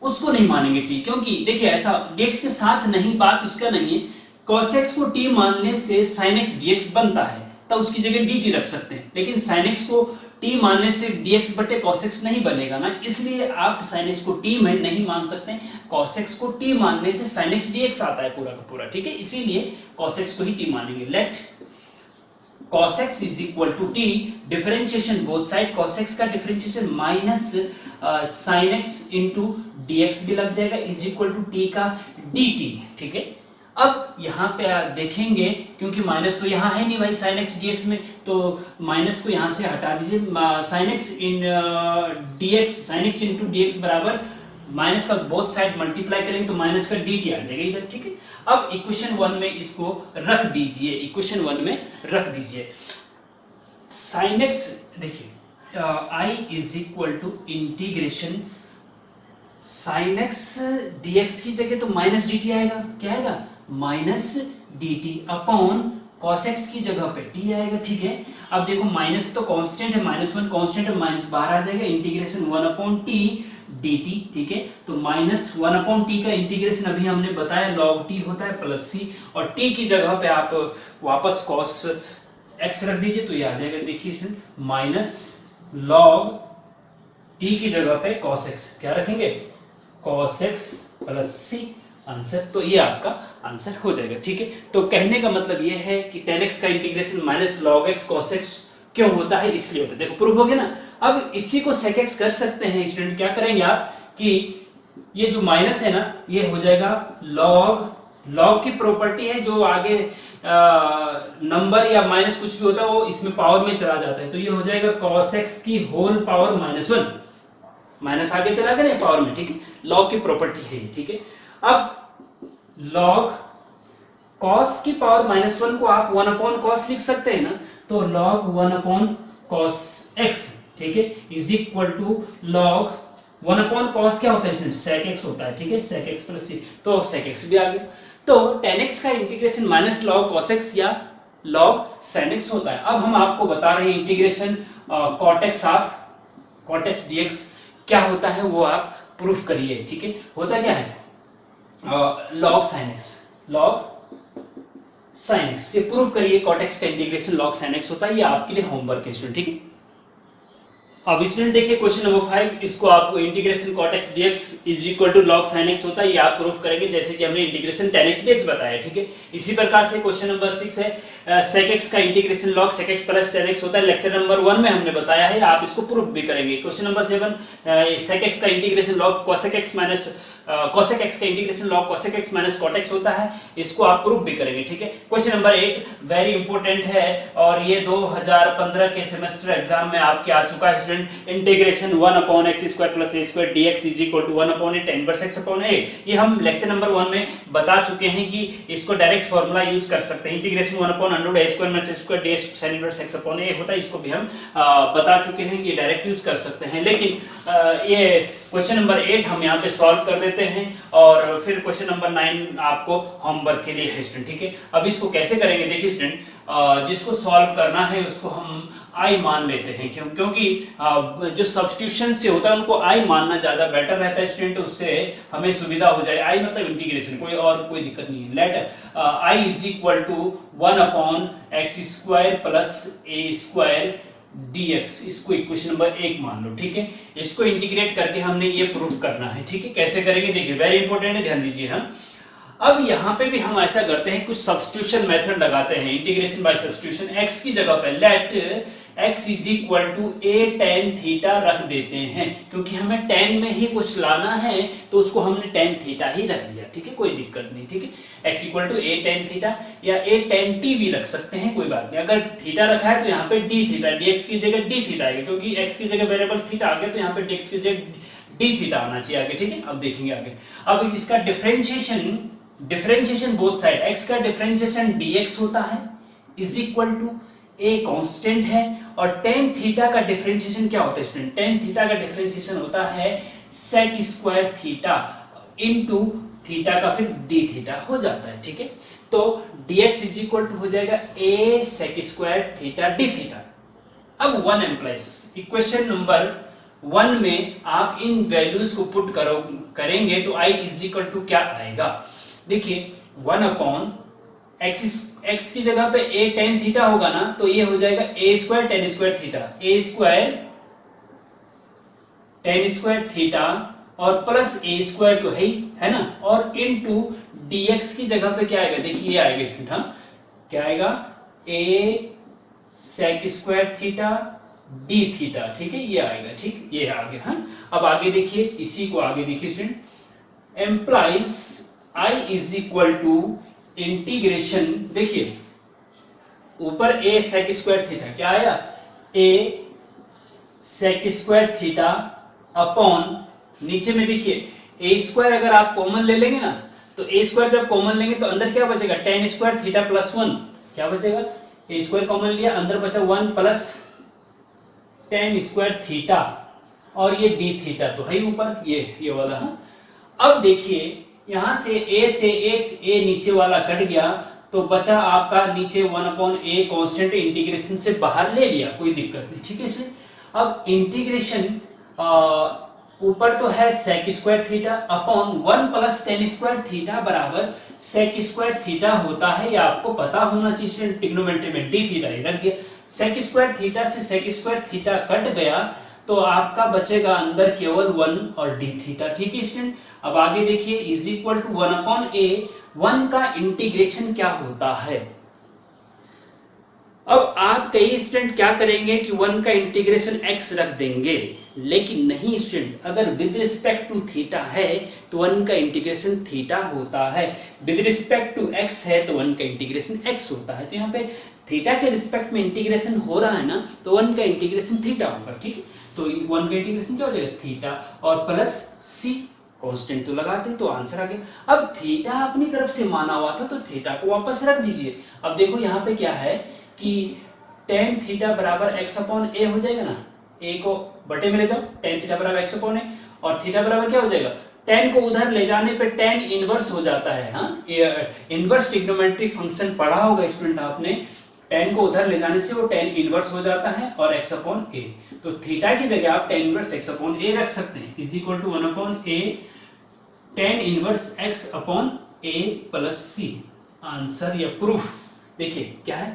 [SPEAKER 1] उसको नहीं मानेंगे t, क्योंकि देखिए ऐसा dx के साथ नहीं, बात उसका नहीं है, cos x को t मानने से sin x dx बनता है, तब उसकी जगह dt रख सकते हैं, लेकिन sin x को t मानने से dx बटे cos x नहीं बनेगा ना, इसलिए आप sin x को t में नहीं मान सकते, cos x को t मानने से sin x dx आता है पूरा का पूरा, ठीक है, इसीलिए cos x को ही t मानेंगे। Let cos x is equal to t, differentiation both side, cos x का differentiation minus sin x into dx भी लग जाएगा इज इक्वल टू t का dt, ठीक है। अब यहाँ पे आप देखेंगे क्योंकि माइनस तो यहाँ है नहीं भाई साइन एक्स डी एक्स में, तो माइनस को यहाँ से हटा दीजिए। Sine x in d x, sine x into d x बराबर माइनस का बोथ साइड मल्टीप्लाई करेंगे तो माइनस का dt आ जाएगा इधर, ठीक है। अब इक्वेशन 1 में इसको रख दीजिए, इक्वेशन 1 में रख दीजिए। साइन एक्स देखिए I is equal to integration sine x d x की जगह तो माइनस dt आएगा, क्या आएगा minus dt upon cos x की जगह पे t आएगा, ठीक है। अब देखो माइनस तो कांस्टेंट है, -1 कांस्टेंट है, माइनस बाहर आ जाएगा, इंटीग्रेशन 1 अपॉन टी dt, ठीक है। तो -1 अपॉन टी का इंटीग्रेशन अभी हमने बताया log t होता है प्लस c, और t की जगह पे आप वापस cos x रख दीजिए तो ये आ जाएगा, देखिए माइनस log t की जगह पे cos x, क्या रखेंगे cos x plus c answer, तो ये आपका आंसर हो जाएगा, ठीक है। तो कहने का मतलब ये है कि tan x का integration minus log x cos x क्यों होता है, इसलिए होता है। देखो प्रूफ हो गया ना। अब इसी को sec x कर सकते हैं स्टूडेंट, क्या करेंगे आप कि ये जो माइनस है ना ये हो जाएगा log की प्रॉपर्टी है, जो आगे नंबर या माइनस कुछ भी होता है वो इसमें पावर में चला जाता है, तो ये हो जाएगा cos x की होल पावर -1, माइनस आगे चला गया ना पावर में, ठीक है। log की प्रॉपर्टी है ये, ठीक है। अब log cos की पावर -1 को आप 1 अपॉन cos लिख सकते हैं ना, तो log 1 अपॉन cos x, ठीक है, is equal to log 1 upon cos क्या होता है sec x होता है, ठीक है, sec x प्लस c, तो sec x भी आ गया। तो tan x का integration minus log cos x या log sin x होता है। अब हम आपको बता रहे हैं इंटीग्रेशन cot x dx क्या होता है, वो आप प्रूफ करिए, ठीक है। होता क्या है log sin x ये प्रूव करिए, cot x का इंटीग्रेशन log sin x होता है, ये आपके लिए होमवर्क है स्टूडेंट, ठीक है। अब स्टूडेंट देखिए क्वेश्चन नंबर 5, इसको आपको integration cot x dx is equal to log sin x होता है, ये आप प्रूफ करेंगे जैसे कि हमने इंटीग्रेशन tan x dx बताया, ठीक है। इसी प्रकार से क्वेश्चन नंबर 6 है sec x का integration log sec x plus tan x होता है, लेक्चर नंबर 1 में हमने बताया है, आप इसको प्रूफ भी करेंगे। क्वेश्चन नंबर 7 sec x का integration log cosec x minus cosec x का integration log cosec x minus cot x होता है, इसको आप प्रूफ भी करेंगे, ठीक है। क्वेश्चन नंबर 8 वेरी इंपॉर्टेंट है और ये 2015 के सेमेस्टर एग्जाम में आपके आ चुका है student. Integration 1 upon x square plus a square d x is equal to 1 upon a tan inverse x upon a, ये हम लेक्चर नंबर 1 में बता चुके हैं कि इसको डायरेक्ट फॉर्मूला यूज कर सकते हैं। Integration 1 upon under a square minus square d x sin inverse x upon a होता है, इसको भी हम बता चुके हैं कि डायरेक्ट यूज कर सकते हैं। लेकिन ये क्वेश्चन नंबर 8 हम यहाँ पे सॉल्व कर देते हैं और फिर क्वेश्चन नंबर 9 आपको होमवर्क के लिए है स्टूडेंट, ठीक है। अब इसको कैसे करेंगे, देखिए स्टूडेंट, जिसको सॉल्व करना है उसको हम आई मान लेते हैं, क्योंकि जो सब्स्टिट्यूशन से होता है उनको आई मानना ज्यादा बेटर रहता है स्टूडेंट, उससे हमें सुविधा हो जाए। आई मतलब इंटीग्रेशन, कोई दिक्कत नहीं है। Let I is equal to 1 upon x square plus a square dx, इसको इक्वेशन नंबर 1 मान लो, ठीक है। इसको इंटीग्रेट करके हमने ये प्रूव करना है, ठीक है। कैसे करेंगे देखिए, वेरी इंपॉर्टेंट है, ध्यान दीजिए। हम अब यहाँ पे भी हम ऐसा करते हैं, कुछ सब्स्टिट्यूशन मेथड लगाते हैं, इंटीग्रेशन बाय सब्स्टिट्यूशन। x की जगह पे let x is equal to a tan theta रख देते हैं, क्योंकि हमें tan में ही कुछ लाना है तो उसको हमने tan थीटा ही रख दिया, ठीक है, कोई दिक्कत नहीं, ठीक है। x equal to a tan theta या a tan t भी रख सकते हैं, कोई बात नहीं। अगर थीटा रखा है तो यहाँ पे d थीटा, dx की जगह d थीटा आएगा, क्योंकि x की जगह वेरिएबल थीटा आ गया तो यहाँ पे dx की जगह d थीटा आना चाहिए आगे, ठीक है। अब देखेंगे आगे। अब इसका डिफरेंशिएशन बोथ साइड, x का डिफरेंशिएशन dx होता है is equal to a constant है, और tan थीटा का डिफरेंशिएशन क्या होता है स्टूडेंट, tan थीटा का डिफरेंशिएशन होता है sec square theta into theta का फिर d थीटा हो जाता है, ठीक है। तो dx इज इक्वल टू हो जाएगा a sec square theta d theta. अब 1 एम्प्लाइज इक्वेशन नंबर 1 में आप इन वैल्यूज को पुट करेंगे तो i इज इक्वल टू क्या आएगा, देखिए 1 अपॉन x की जगह पे a tan थीटा होगा ना, तो ये हो जाएगा a square tan square theta, a square tan square theta और प्लस a स्क्वायर तो है ना, और इनटू dx की जगह पे क्या आएगा, देखिए ये आएगा स्टूडेंट, हाँ क्या आएगा a sec square theta d theta, ठीक है, ये आएगा, ठीक, ये आगे। हाँ अब आगे देखिए, इसी को आगे देखिए student, implies i is equal to integration देखिए ऊपर a sec स्क्वायर थीटा क्या आया, a sec square theta upon नीचे में देखिए a स्क्वायर अगर आप कॉमन ले लेंगे ना तो a स्क्वायर जब कॉमन लेंगे तो अंदर क्या बचेगा, tan स्क्वायर थीटा प्लस 1 क्या बचेगा, a स्क्वायर कॉमन लिया अंदर बचा 1 प्लस tan स्क्वायर थीटा और ये d थीटा तो है ऊपर ये वाला। अब देखिए यहां से a से एक a नीचे वाला कट गया तो बचा आपका नीचे 1/a कांस्टेंट इंटीग्रेशन से बाहर ले लिया, कोई दिक्कत नहीं, ठीक है इसमें। अब इंटीग्रेशन ऊपर तो है sec square theta upon 1 plus tan square theta बराबर sec स्क्वायर थीटा होता है, ये आपको पता होना चाहिए, ट्रिग्नोमेट्री में d थीटा ही रख दिया। sec स्क्वायर थीटा से sec स्क्वायर थीटा कट गया तो आपका बचेगा अंदर केवल 1 और d थीटा, ठीक है स्टूडेंट। अब आगे देखिए इज इक्वल टू 1/a, 1 का इंटीग्रेशन क्या होता है। अब आप कई स्टूडेंट क्या करेंगे कि 1 का इंटीग्रेशन x रख देंगे, लेकिन नहीं स्टूडेंट, अगर विद रिस्पेक्ट टू थीटा है तो 1 का इंटीग्रेशन थीटा होता है, विद रिस्पेक्ट टू x है तो 1 का इंटीग्रेशन x होता है। तो यहाँ पे थीटा के रिस्पेक्ट में इंटीग्रेशन हो रहा है ना तो 1 का इंटीग्रेशन थीटा होगा, ठीक है। तो 1 का इंटीग्रेशन क्या हो जाएगा, थीटा और प्लस c कांस्टेंट तो लगाते तो आंसर आ गया। अब थीटा अपनी तरफ से माना हुआ था तो थीटा को वापस रख दीजिए। अब देखो यहाँ पे क्या है कि tan थीटा बराबर x अपॉन a हो जाएगा ना, a को बटे में ले जाओ, tan थीटा बराबर x अपॉन a और थीटा बराबर क्या हो जाएगा, tan को उधर ले जाने पे tan इनवर्स हो जाता है। हाँ, इनवर्स ट्रिग्नोमेट्रिक फंक्शन पढ़ा होगा स्टूडेंट आपने, tan को उधर ले जाने से वो tan इनवर्स हो जाता है और x अपॉन a, तो थीटा की जगह आप tan inverse x upon a रख सकते हैं, is equal to 1 upon a tan inverse x upon a plus c। Answer या प्रूफ देखिए क्या है,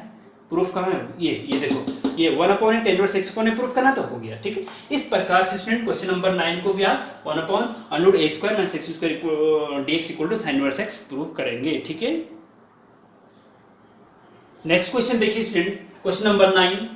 [SPEAKER 1] प्रूफ कहाँ है, ये देखो ये 1 upon tan inverse x upon a proof करना तो हो गया, ठीक है। इस प्रकार से स्टूडेंट क्वेश्चन नंबर 9 को भी आप 1 upon √a square minus x square dx equal to sin inverse x proof करेंगे, ठीक है। नेक्स्ट क्वेश्चन देखिए student, question number 9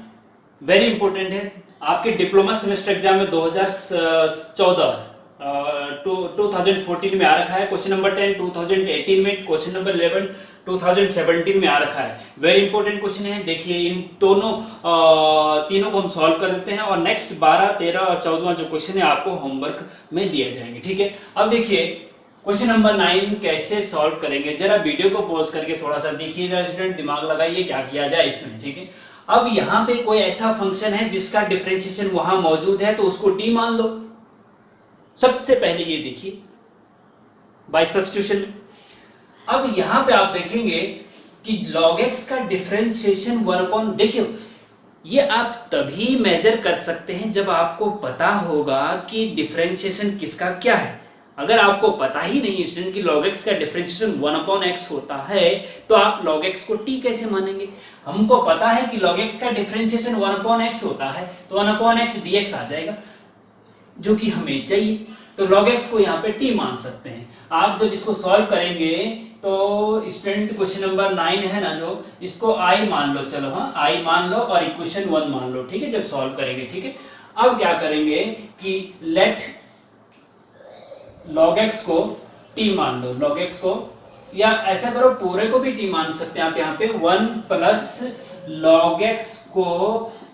[SPEAKER 1] very important है, आपके डिप्लोमा सेमेस्टर एग्जाम में 2014 में आ रखा है, क्वेश्चन नंबर 10 2018 में, क्वेश्चन नंबर 11 2017 में आ रखा है। वेरी इंपॉर्टेंट क्वेश्चन है, देखिए इन तीनों को हम सॉल्व कर देते हैं और नेक्स्ट 12, 13 और 14वां जो क्वेश्चन है आपको होमवर्क में दिए जाएंगे, ठीक है। अब देखिए क्वेश्चन नंबर 9 कैसे सॉल्व करेंगे, जरा वीडियो को पॉज करके थोड़ा सा देखिएगा स्टूडेंट, दिमाग लगाइए क्या किया जाए इसमें, ठीक है। अब यहाँ पे कोई ऐसा फंक्शन है जिसका डिफरेंशिएशन वहां मौजूद है तो उसको t मान लो। सबसे पहले ये देखिए बाय सब्स्टिट्यूशन। अब यहां पे आप देखेंगे कि log x का डिफरेंशिएशन 1/, देखिए ये आप तभी मेजर कर सकते हैं जब आपको पता होगा कि डिफरेंशिएशन किसका क्या है। अगर आपको पता ही नहीं स्टूडेंट कि log x का डिफरेंशिएशन 1/x होता है तो आप log x को t कैसे मानेंगे। हमको पता है कि log x का डिफरेंशिएशन 1/x होता है तो 1/x dx आ जाएगा जो कि हमें चाहिए, तो log x को यहाँ पे t मान सकते हैं। आप जब इसको सॉल्व करेंगे तो स्टूडेंट क्वेश्चन नंबर 9 है ना जो, इसको i मान लो, चलो हाँ i मान लो और इक्वेशन 1 मान लो, ठीक है, जब सॉल्व करेंगे, ठीक है। अब क्या करेंगे कि लेट log x को t मान लो, log x को, या ऐसा करो पूरे को भी t मान सकते हैं आप, यहाँ पे 1 प्लस log x को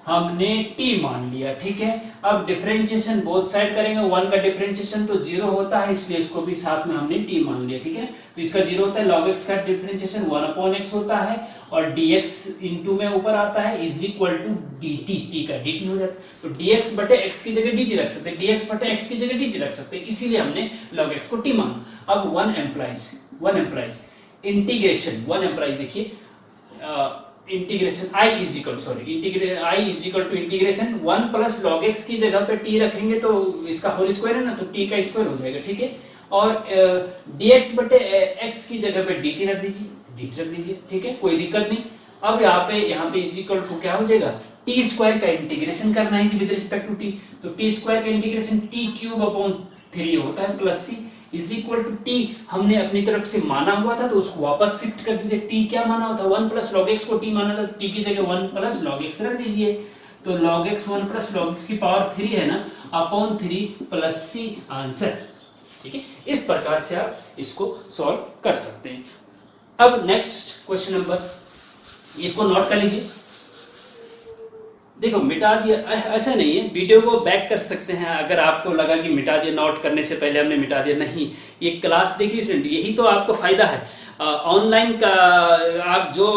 [SPEAKER 1] हमने t मान लिया, ठीक है। अब डिफरेंशिएशन बोथ साइड करेंगे, 1 का डिफरेंशिएशन तो 0 होता है इसलिए इसको भी साथ में हमने t मान लिया, ठीक है। तो इसका 0 होता है, log x का डिफरेंशिएशन 1/x होता है और dx इनटू में ऊपर आता है is equal to dt, t का dt हो जाता है, तो dx बटे x की जगह dt रख सकते हैं, dx बटे x की जगह dt रख सकते हैं, इसीलिए हमने log x को t माना। अब 1 एम्प्लाइज इंटीग्रेशन, 1 एम्प्लाइज देखिए integration i is equal to integration 1 plus log x की जगह पे t रखेंगे तो इसका होल स्क्वायर है ना, तो t का स्क्वायर हो जाएगा, ठीक है। और dx बटे x की जगह पे dt रख दीजिए, ठीक है, कोई दिक्कत नहीं। अब यहाँ पे इज इक्वल टू क्या हो जाएगा, t स्क्वायर का इंटीग्रेशन करना है विद रिस्पेक्ट टू t, तो t स्क्वायर का इंटीग्रेशन t क्यूब अपॉन 3 होता है plus c is equal to t हमने अपनी तरफ से माना हुआ था तो उसको वापस शिफ्ट कर दीजिए। t क्या माना हुआ था, 1 प्लस log x को t माना था, t की जगह 1 प्लस log x रख दीजिए, तो log x 1 plus log x की पावर 3 है ना, अपॉन 3 प्लस c आंसर, ठीक है। इस प्रकार से आप इसको सॉल्व कर सकते हैं। अब नेक्स्ट क्वेश्चन नंबर, इसको नोट कर लीजिए। देखो मिटा दिया ऐसा नहीं है, वीडियो को बैक कर सकते हैं अगर आपको लगा कि मिटा दिया, नोट करने से पहले हमने मिटा दिया, नहीं। ये क्लास देखिए स्टूडेंट, यही तो आपको फायदा है ऑनलाइन का। आप जो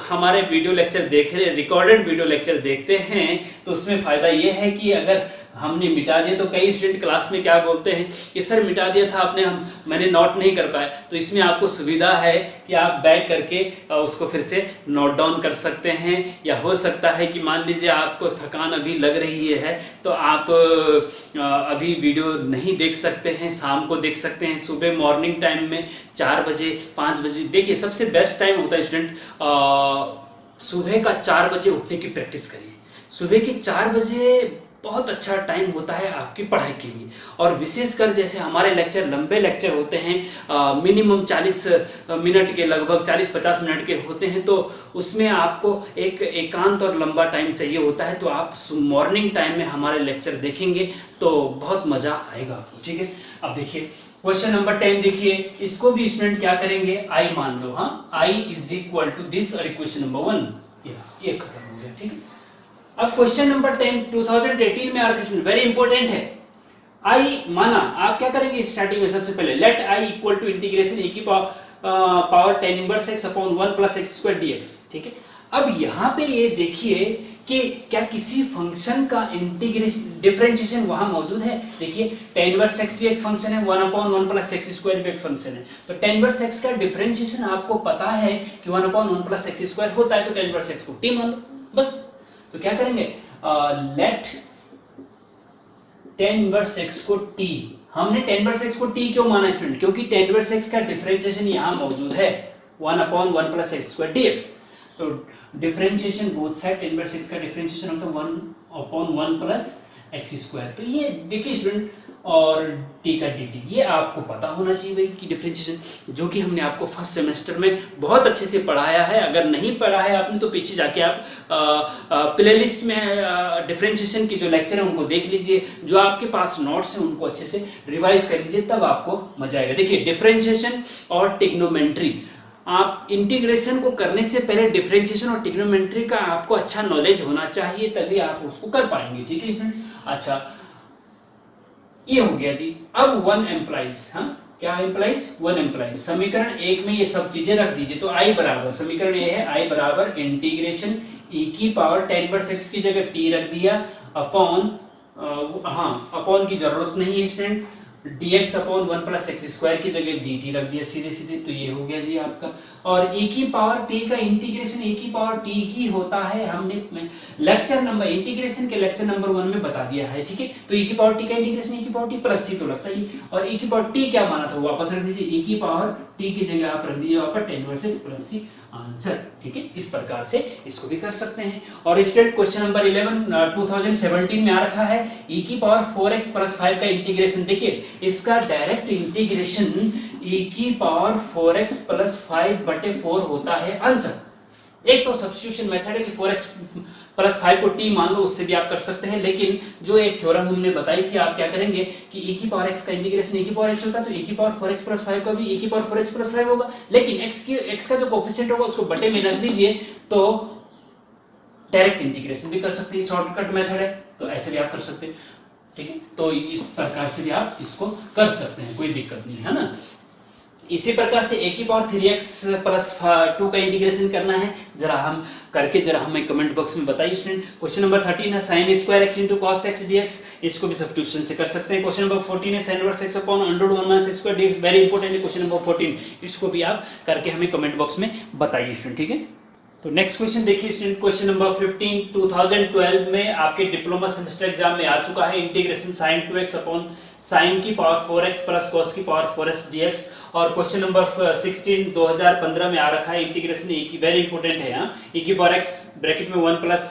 [SPEAKER 1] हमारे वीडियो लेक्चर देख रहे, रिकॉर्डेड वीडियो लेक्चर देखते हैं, तो उसमें फायदा ये है कि अगर हमने मिटा दिया, तो कई स्टूडेंट क्लास में क्या बोलते हैं कि सर मिटा दिया था आपने, मैंने नोट नहीं कर पाया। तो इसमें आपको सुविधा है कि आप बैक करके उसको फिर से नोट डाउन कर सकते हैं। या हो सकता है कि मान लीजिए आपको थकान अभी लग रही है, तो आप अभी वीडियो नहीं देख सकते हैं, शाम को देख सकते हैं, सुबह मॉर्निंग टाइम में 4 बजे 5 बजे। देखिए सबसे बेस्ट टाइम होता है स्टूडेंट सुबह का 4 बजे उठने की प्रैक्टिस करिए। सुबह के 4 बजे बहुत अच्छा टाइम होता है आपकी पढ़ाई के लिए। और विशेषकर जैसे हमारे लेक्चर लंबे लेक्चर होते हैं, मिनिमम 40 मिनट के, लगभग 40-50 मिनट के होते हैं, तो उसमें आपको एक एकांत और लंबा टाइम चाहिए होता है। तो आप मॉर्निंग टाइम में हमारे लेक्चर देखेंगे तो बहुत मजा आएगा आपको, ठीक है। अब देखिए क्वेश्चन नंबर 10 देखिए, इसको भी स्टूडेंट क्या करेंगे, आई मान लो, हाँ, आई इज इक्वल टू दिस, और इक्वेशन नंबर 1 ये खत्म हो गया, ठीक है। अब क्वेश्चन नंबर 10 2018 में क्वेश्चन वेरी इंपॉर्टेंट है। आई माना, आप क्या करेंगे स्टार्टिंग में, सबसे पहले let I equal to integration a की power 10 inverse x upon 1 plus x square dx, ठीक है। अब यहाँ पे ये देखिए कि क्या किसी फंक्शन का इंटीग्रेशन डिफरेंशिएशन वहां मौजूद है। देखिए tan इनवर्स x भी एक फंक्शन है, 1 अपॉन 1 प्लस एक्स स्क्वायर भी एक फंक्शन है। तो tan इनवर्स x का डिफरेंशिएशन आपको पता है कि 1 अपॉन 1 प्लस एक्स स्क्वायर होता है, तो tan इनवर्स x को t मान लो बस। तो क्या करेंगे, लेट tan इनवर्स x को t, हमने tan इनवर्स x को t क्यों माना स्टूडेंट, क्योंकि tan इनवर्स x का डिफरेंशिएशन यहां मौजूद है 1 upon 1 plus x square dx। तो differentiation both side, tan inverse x का डिफरेंशिएशन होता है 1 अपॉन 1 प्लस एक्स स्क्वायर। तो ये देखिए स्टूडेंट, और t का dt, ये आपको पता होना चाहिए भाई कि डिफरेंशिएशन, जो कि हमने आपको फर्स्ट सेमेस्टर में बहुत अच्छे से पढ़ाया है। अगर नहीं पढ़ा है आपने तो पीछे जाके आप प्लेलिस्ट में डिफरेंशिएशन के जो लेक्चर है उनको देख लीजिए, जो आपके पास नोट्स हैं उनको अच्छे से रिवाइज कर लीजिए, तब आपको मजा आएगा। देखिए डिफरेंशिएशन और ट्रिग्नोमेट्री, आप इंटीग्रेशन को करने से पहले डिफरेंशिएशन और ट्रिग्नोमेट्री का आपको अच्छा नॉलेज होना चाहिए, तभी आप उसको कर पाएंगे, ठीक है स्टूडेंट। अच्छा ये हो गया जी। अब 1 एम्प्लाइज, हाँ क्या एम्प्लाइज, 1 एम्प्लाइज। समीकरण 1 में ये सब चीजें रख दीजिए। तो आई बराबर, समीकरण ये है आई बराबर इंटीग्रेशन e की पावर tan इनवर्स x की जगह t रख दिया अपॉन, हाँ अपॉन की जरूरत नहीं है student, dx upon 1 plus x square की जगह dt रख दिया सीधे सीधे। तो ये हो गया जी आपका। और e की पावर t का इंटीग्रेशन e की पावर t ही होता है, हमने लेक्चर नंबर, इंटीग्रेशन के लेक्चर नंबर 1 में बता दिया है, ठीक है। तो e की पावर t का इंटीग्रेशन e की पावर t प्लस c तो लगता है, और e की पावर t क्या माना था वापस रख दीजिए, e की पावर t की जगह आप रख दीजिए वापस tan inverse x plus c answer, ठीक है। इस प्रकार से इसको भी कर सकते हैं। और स्टूडेंट क्वेश्चन नंबर 11 2017 में आ रखा है, e की पावर 4x प्लस 5 का इंटीग्रेशन। देखिए इसका डायरेक्ट इंटीग्रेशन e की पावर 4x प्लस 5/4 होता है आंसर। एक तो सब्स्टिट्यूशन मेथड है कि 4x प्लस 5 को t मान लो, उससे भी आप कर सकते हैं। लेकिन जो एक थ्योरम हमने बताई थी, आप क्या करेंगे कि e की पावर x का इंटीग्रेशन e की पावर x होता है, तो e की पावर 4x प्लस 5 का भी e की पावर 4x प्लस 5 होगा। लेकिन x का जो कोफिशिएंट होगा उसको बटे में रख दीजिए, तो डायरेक्ट इंटीग्रेशन भी कर सकते हैं, शॉर्टकट मेथड है, तो ऐसे भी आप कर सकते हैं, ठीक है। तो इस प्रकार से भी आप इसको कर सकते हैं, कोई दिक्कत नहीं है ना। इसी प्रकार से a की पावर 3x प्लस 2 का इंटीग्रेशन करना है, जरा हम करके जरा हमें कमेंट बॉक्स में बताइए स्टूडेंट। क्वेश्चन नंबर 13 है sin square x into cos x dx, इसको भी सब्स्टिट्यूशन से कर सकते हैं। क्वेश्चन नंबर 14 है sin inverse x upon under root 1 minus x square dx, very important है क्वेश्चन नंबर 14, इसको भी आप करके हमें कमेंट बॉक्स में बताइए स्टूडेंट, ठीक है। तो नेक्स्ट क्वेश्चन देखिए स्टूडेंट, क्वेश्चन नंबर 15 2012 में आपके डिप्लोमा सेमेस्टर एग्जाम में आ चुका है, integration sin 2x upon sin की पावर 4x प्लस cos की पावर 4x dx। और क्वेश्चन नंबर 16 2015 में आ रखा है, इंटीग्रेशन e की, वेरी इंपॉर्टेंट है यहाँ, e की पावर x ब्रैकेट में 1 plus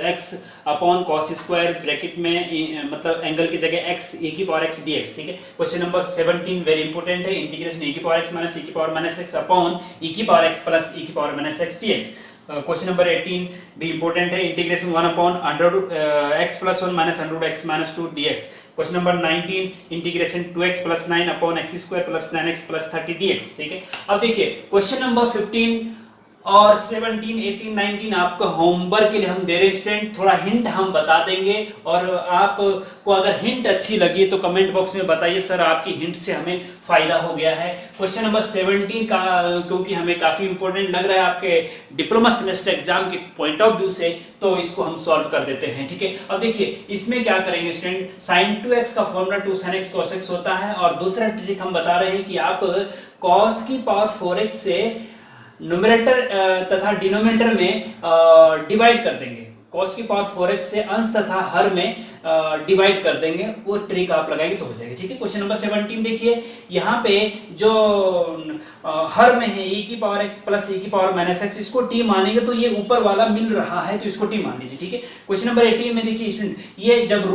[SPEAKER 1] x upon cos square bracket में मतलब एंगल की जगह x e की पावर x dx, ठीक है। क्वेश्चन नंबर 17 वेरी इंपॉर्टेंट है, इंटीग्रेशन e की पावर x माइनस e की power minus x upon e की पावर x प्लस e की power minus x dx। Question number 18 भी इंपॉर्टेंट है, integration 1 upon under x plus 1 minus under x minus 2 dx। Question number 19 integration 2x plus 9 upon x square plus 9x plus 30 dx। ठीक है, अब देखिए question number 15 और 17, 18, 19 आपका homework के लिए हम दे रहे हैं स्टूडेंट। थोड़ा हिंट हम बता देंगे और आपको अगर हिंट अच्छी लगी तो कमेंट बॉक्स में बताइए सर आपकी हिंट से हमें फायदा हो गया है। क्वेश्चन नंबर 17 का क्योंकि हमें काफी इंपॉर्टेंट लग रहा है आपके डिप्लोमा सेमेस्टर एग्जाम के पॉइंट ऑफ व्यू से, तो इसको हम सॉल्व कर देते हैं। ठीक है, अब देखिए इसमें क्या करेंगे स्टूडेंट, sin 2x का formula 2 sin x cos x होता है और दूसरा ट्रिक हम बता रहे हैं कि आप cos की पावर 4x से न्यूमरेटर तथा डिनोमिनेटर में डिवाइड कर देंगे, cos की पावर 4x से अंश तथा हर में डिवाइड कर देंगे, वो ट्रिक आप लगाएंगे तो हो जाएगा। ठीक है, क्वेश्चन नंबर 17 देखिए, यहाँ पे जो हर में है e की पावर x प्लस e की पावर माइनस x, इसको t मानेंगे तो ये ऊपर वाला मिल रहा है तो इसको t मान लीजिए। ठीक है, क्वेश्चन नंबर 18 में देखिए स्टूडेंट, ये जब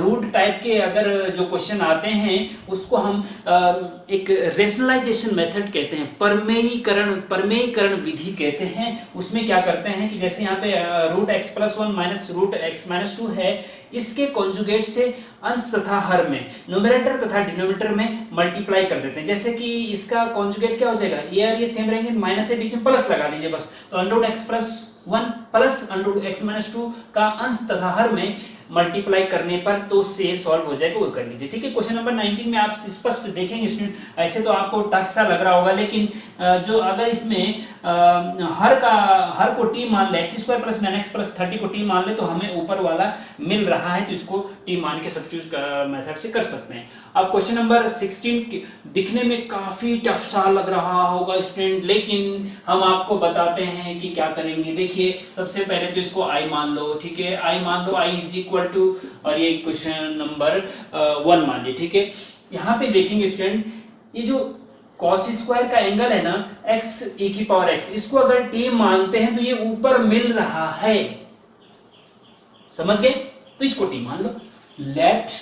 [SPEAKER 1] रूट टाइप के अगर जो क्वेश्चन आते हैं उसको हम एक रेशनलाइजेशन मेथड कहते हैं, परमेयीकरण विधि कहते हैं। उसमें क्या करते हैं कि जैसे यहाँ पे root x plus 1 minus root x minus 2 है, इसके कॉन्जुगेट से अंश तथा हर में न्यूमरेटर तथा डिनोमिनेटर में मल्टीप्लाई कर देते हैं। जैसे कि इसका कॉन्जुगेट क्या हो जाएगा, ये और ये सेम रहेंगे, माइनस से बीच में प्लस लगा दीजिए बस, तो under x plus 1 plus under x minus 2 का अंश तथा हर में मल्टीप्लाई करने पर तो उससे सॉल्व हो जाएगा, वो कर लीजिए। ठीक है, क्वेश्चन नंबर 19 में आप स्पष्ट देखेंगे स्टूडेंट, ऐसे तो आपको टफ सा लग रहा होगा, लेकिन जो अगर इसमें हर को t मान ले, x square plus 9x plus 30 को t मान ले तो हमें ऊपर वाला मिल रहा है, तो इसको t मान के सब्स्टिट्यूट मेथड से कर सकते हैं। अब क्वेश्चन नंबर 16 दिखने में काफी टफ सा लग रहा होगा स्टूडेंट, लेकिन हम आपको बताते हैं कि क्या करेंगे। देखिए सबसे पहले तो इसको i मान लो। ठीक है, i मान लो, i इज इक्वल टू, और ये क्वेश्चन नंबर 1 मान लीजिए। ठीक है, यहाँ पे देखेंगे स्टूडेंट, ये जो cos स्क्वायर का एंगल है ना x e की पावर x, इसको अगर t मानते हैं तो ये ऊपर मिल रहा है, समझ गए, तो इसको t मान लो। लेट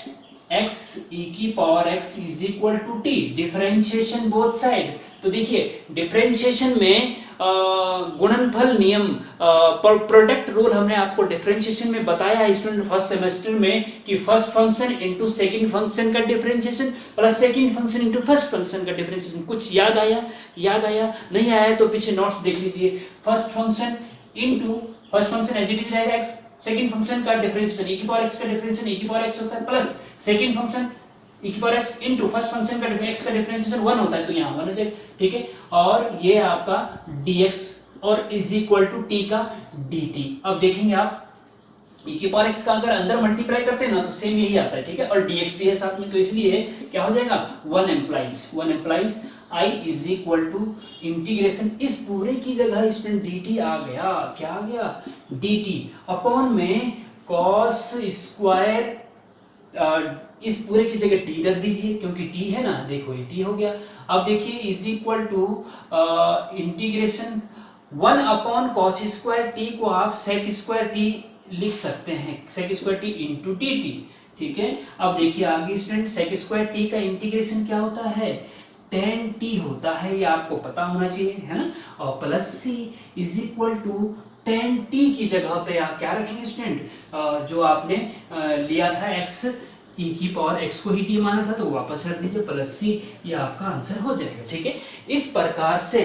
[SPEAKER 1] x e की power x is equal to t, differentiation both side. तो देखिए डिफरेंशिएशन में गुणनफल नियम, प्रोडक्ट रूल हमने आपको डिफरेंशिएशन में बताया है स्टूडेंट फर्स्ट सेमेस्टर में, कि first function into second function का differentiation plus second function into first function का डिफरेंशिएशन। कुछ याद आया नहीं आया तो पीछे नोट्स देख लीजिए। First function into first function as it is रहेगा x, सेकंड फंक्शन का डिफरेंशिएशन e की पावर x का डिफरेंशिएशन e की पावर x होता है, प्लस सेकंड फंक्शन e की power x into first function का x का डिफरेंशिएशन 1 होता है, तो यहाँ 1 हो जाएगा। ठीक है, और ये आपका dx और इज इक्वल टू t का dt। अब देखेंगे आप e की पावर x का अगर अंदर मल्टीप्लाई करते हैं ना तो सेम यही आता है। ठीक है, और dx भी है साथ में, तो इसलिए क्या हो जाएगा, 1 implies i is equal to integration, इस पूरे की जगह स्टूडेंट dt आ गया, क्या आ गया, dt अपॉन में cos स्क्वायर, इस पूरे की जगह t रख दीजिए क्योंकि t है ना, देखो ये t हो गया। अब देखिए is equal to integration 1 upon cos square t को आप sec स्क्वायर t लिख सकते हैं, sec square t into dt। ठीक है, अब देखिए आगे स्टूडेंट, sec स्क्वायर t का इंटीग्रेशन क्या होता है, tan t होता है, ये आपको पता होना चाहिए, है ना। और plus c is equal to tan t की जगह पे आप क्या रखेंगे स्टूडेंट, जो आपने लिया था x e की पावर x को ही t माना था तो वापस रख दीजिए, प्लस c, ये आपका आंसर हो जाएगा। ठीक है, इस प्रकार से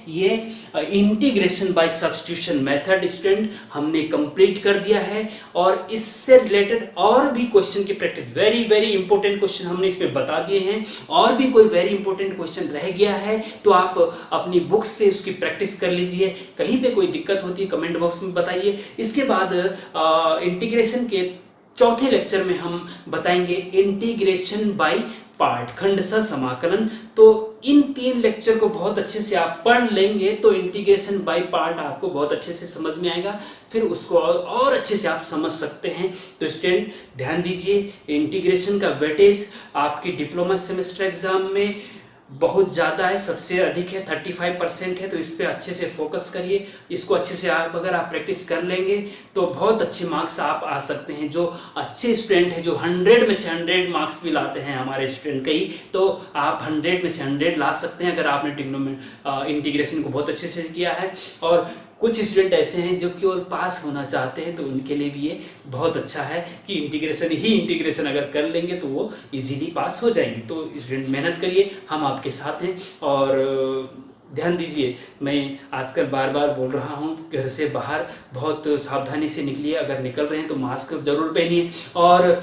[SPEAKER 1] ये integration by substitution method student हमने कंप्लीट कर दिया है, और इससे रिलेटेड और भी क्वेश्चन की practice, very very important question हमने इसमें बता दिए हैं। और भी कोई वेरी इंपॉर्टेंट क्वेश्चन रह गया है तो आप अपनी बुक से उसकी प्रैक्टिस कर लीजिए। कहीं पे कोई दिक्कत होती है कमेंट बॉक्स में बताइए। इसके बाद इंटीग्रेशन के चौथे लेक्चर में हम बताएंगे इंटीग्रेशन बाय पार्ट, खंडशः समाकलन। तो इन 3 लेक्चर को बहुत अच्छे से आप पढ़ लेंगे तो इंटीग्रेशन बाय पार्ट आपको बहुत अच्छे से समझ में आएगा, फिर उसको और अच्छे से आप समझ सकते हैं। तो स्टूडेंट ध्यान दीजिए, इंटीग्रेशन का वेटेज आपके डिप्लोमा सेमेस्टर एग्जाम में बहुत ज़्यादा है, सबसे अधिक है, 35% है, तो इस पे अच्छे से फोकस करिए। इसको अच्छे से आप अगर आप प्रैक्टिस कर लेंगे तो बहुत अच्छे मार्क्स आप आ सकते हैं। जो अच्छे स्टूडेंट हैं, जो 100 में से 100 मार्क्स भी लाते हैं हमारे स्टूडेंट कई, तो आप 100 में से 100 ला सकते हैं अगर आपने इंटीग्रेशन को बहुत अच्छे से किया है। और कुछ स्टूडेंट ऐसे हैं जो केवल पास होना चाहते हैं, तो उनके लिए भी ये बहुत अच्छा है कि इंटीग्रेशन अगर कर लेंगे तो वो इजीली पास हो जाएंगे। तो स्टूडेंट मेहनत करिए, हम आपके साथ हैं। और ध्यान दीजिए, मैं आजकल बार बार बोल रहा हूँ, घर से बाहर बहुत सावधानी से निकलिए। अगर निकल रहे हैं तो मास्क जरूर पहनिए, और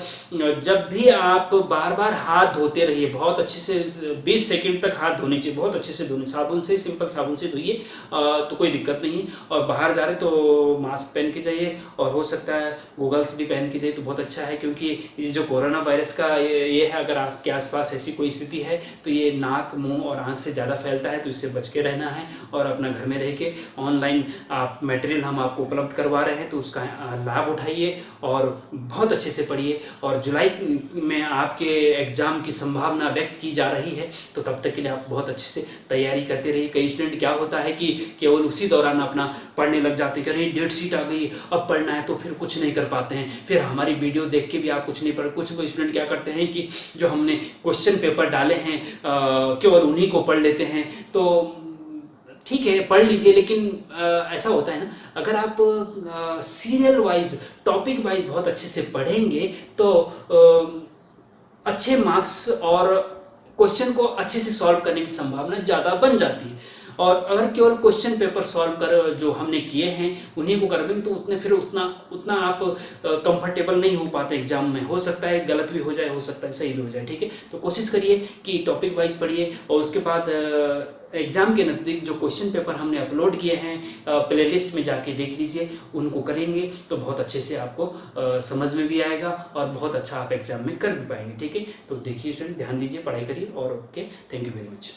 [SPEAKER 1] जब भी आप बार बार हाथ धोते रहिए, बहुत अच्छे से 20 सेकंड तक हाथ धोने चाहिए, बहुत अच्छे से धोने, साबुन से, सिंपल साबुन से धोइए तो कोई दिक्कत नहीं। और बाहर जा रहे तो मास्क पहन के जाइए, और हो सकता है गूगल्स भी पहन के जाइए तो बहुत अच्छा है, क्योंकि ये जो कोरोना वायरस का ये है, अगर आपके आसपास ऐसी कोई स्थिति है तो ये नाक, मुंह और आंख से ज़्यादा फैलता है, तो इससे बच के रहना है। और अपना घर में रह के ऑनलाइन आप मटेरियल हम आपको उपलब्ध करवा रहे हैं, तो उसका लाभ उठाइए और बहुत अच्छे से पढ़िए। और जुलाई में आपके एग्ज़ाम की संभावना व्यक्त की जा रही है, तो तब तक के लिए आप बहुत अच्छे से तैयारी करते रहिए। कई स्टूडेंट क्या होता है कि केवल उसी दौरान अपना पढ़ने लग जाते हैं कि अरे डेट शीट आ गई, अब पढ़ना है, तो फिर कुछ नहीं कर पाते हैं। फिर हमारी वीडियो देख के भी आप कुछ नहीं पढ़। कुछ स्टूडेंट क्या करते हैं कि जो हमने क्वेश्चन पेपर डाले हैं केवल उन्हीं को पढ़ लेते हैं। तो ठीक है, पढ़ लीजिए, लेकिन ऐसा होता है ना, अगर आप सीरियल वाइज, टॉपिक वाइज बहुत अच्छे से पढ़ेंगे तो अच्छे मार्क्स और क्वेश्चन को अच्छे से सॉल्व करने की संभावना ज़्यादा बन जाती है। और अगर केवल क्वेश्चन पेपर सॉल्व कर जो हमने किए हैं उन्हीं को करेंगे तो उतना आप कंफर्टेबल नहीं हो पाते एग्जाम में। हो सकता है गलत भी हो जाए, हो सकता है सही भी हो जाए, ठीक है। तो कोशिश करिए कि टॉपिक वाइज पढ़िए, और उसके बाद एग्जाम के नज़दीक जो क्वेश्चन पेपर हमने अपलोड किए हैं प्लेलिस्ट में जाके देख लीजिए, उनको करेंगे तो बहुत अच्छे से आपको समझ में भी आएगा और बहुत अच्छा आप एग्जाम में कर भी पाएंगे, ठीक है। तो देखिए स्टूडेंट, ध्यान दीजिए, पढ़ाई करिए, और okay, thank you very much.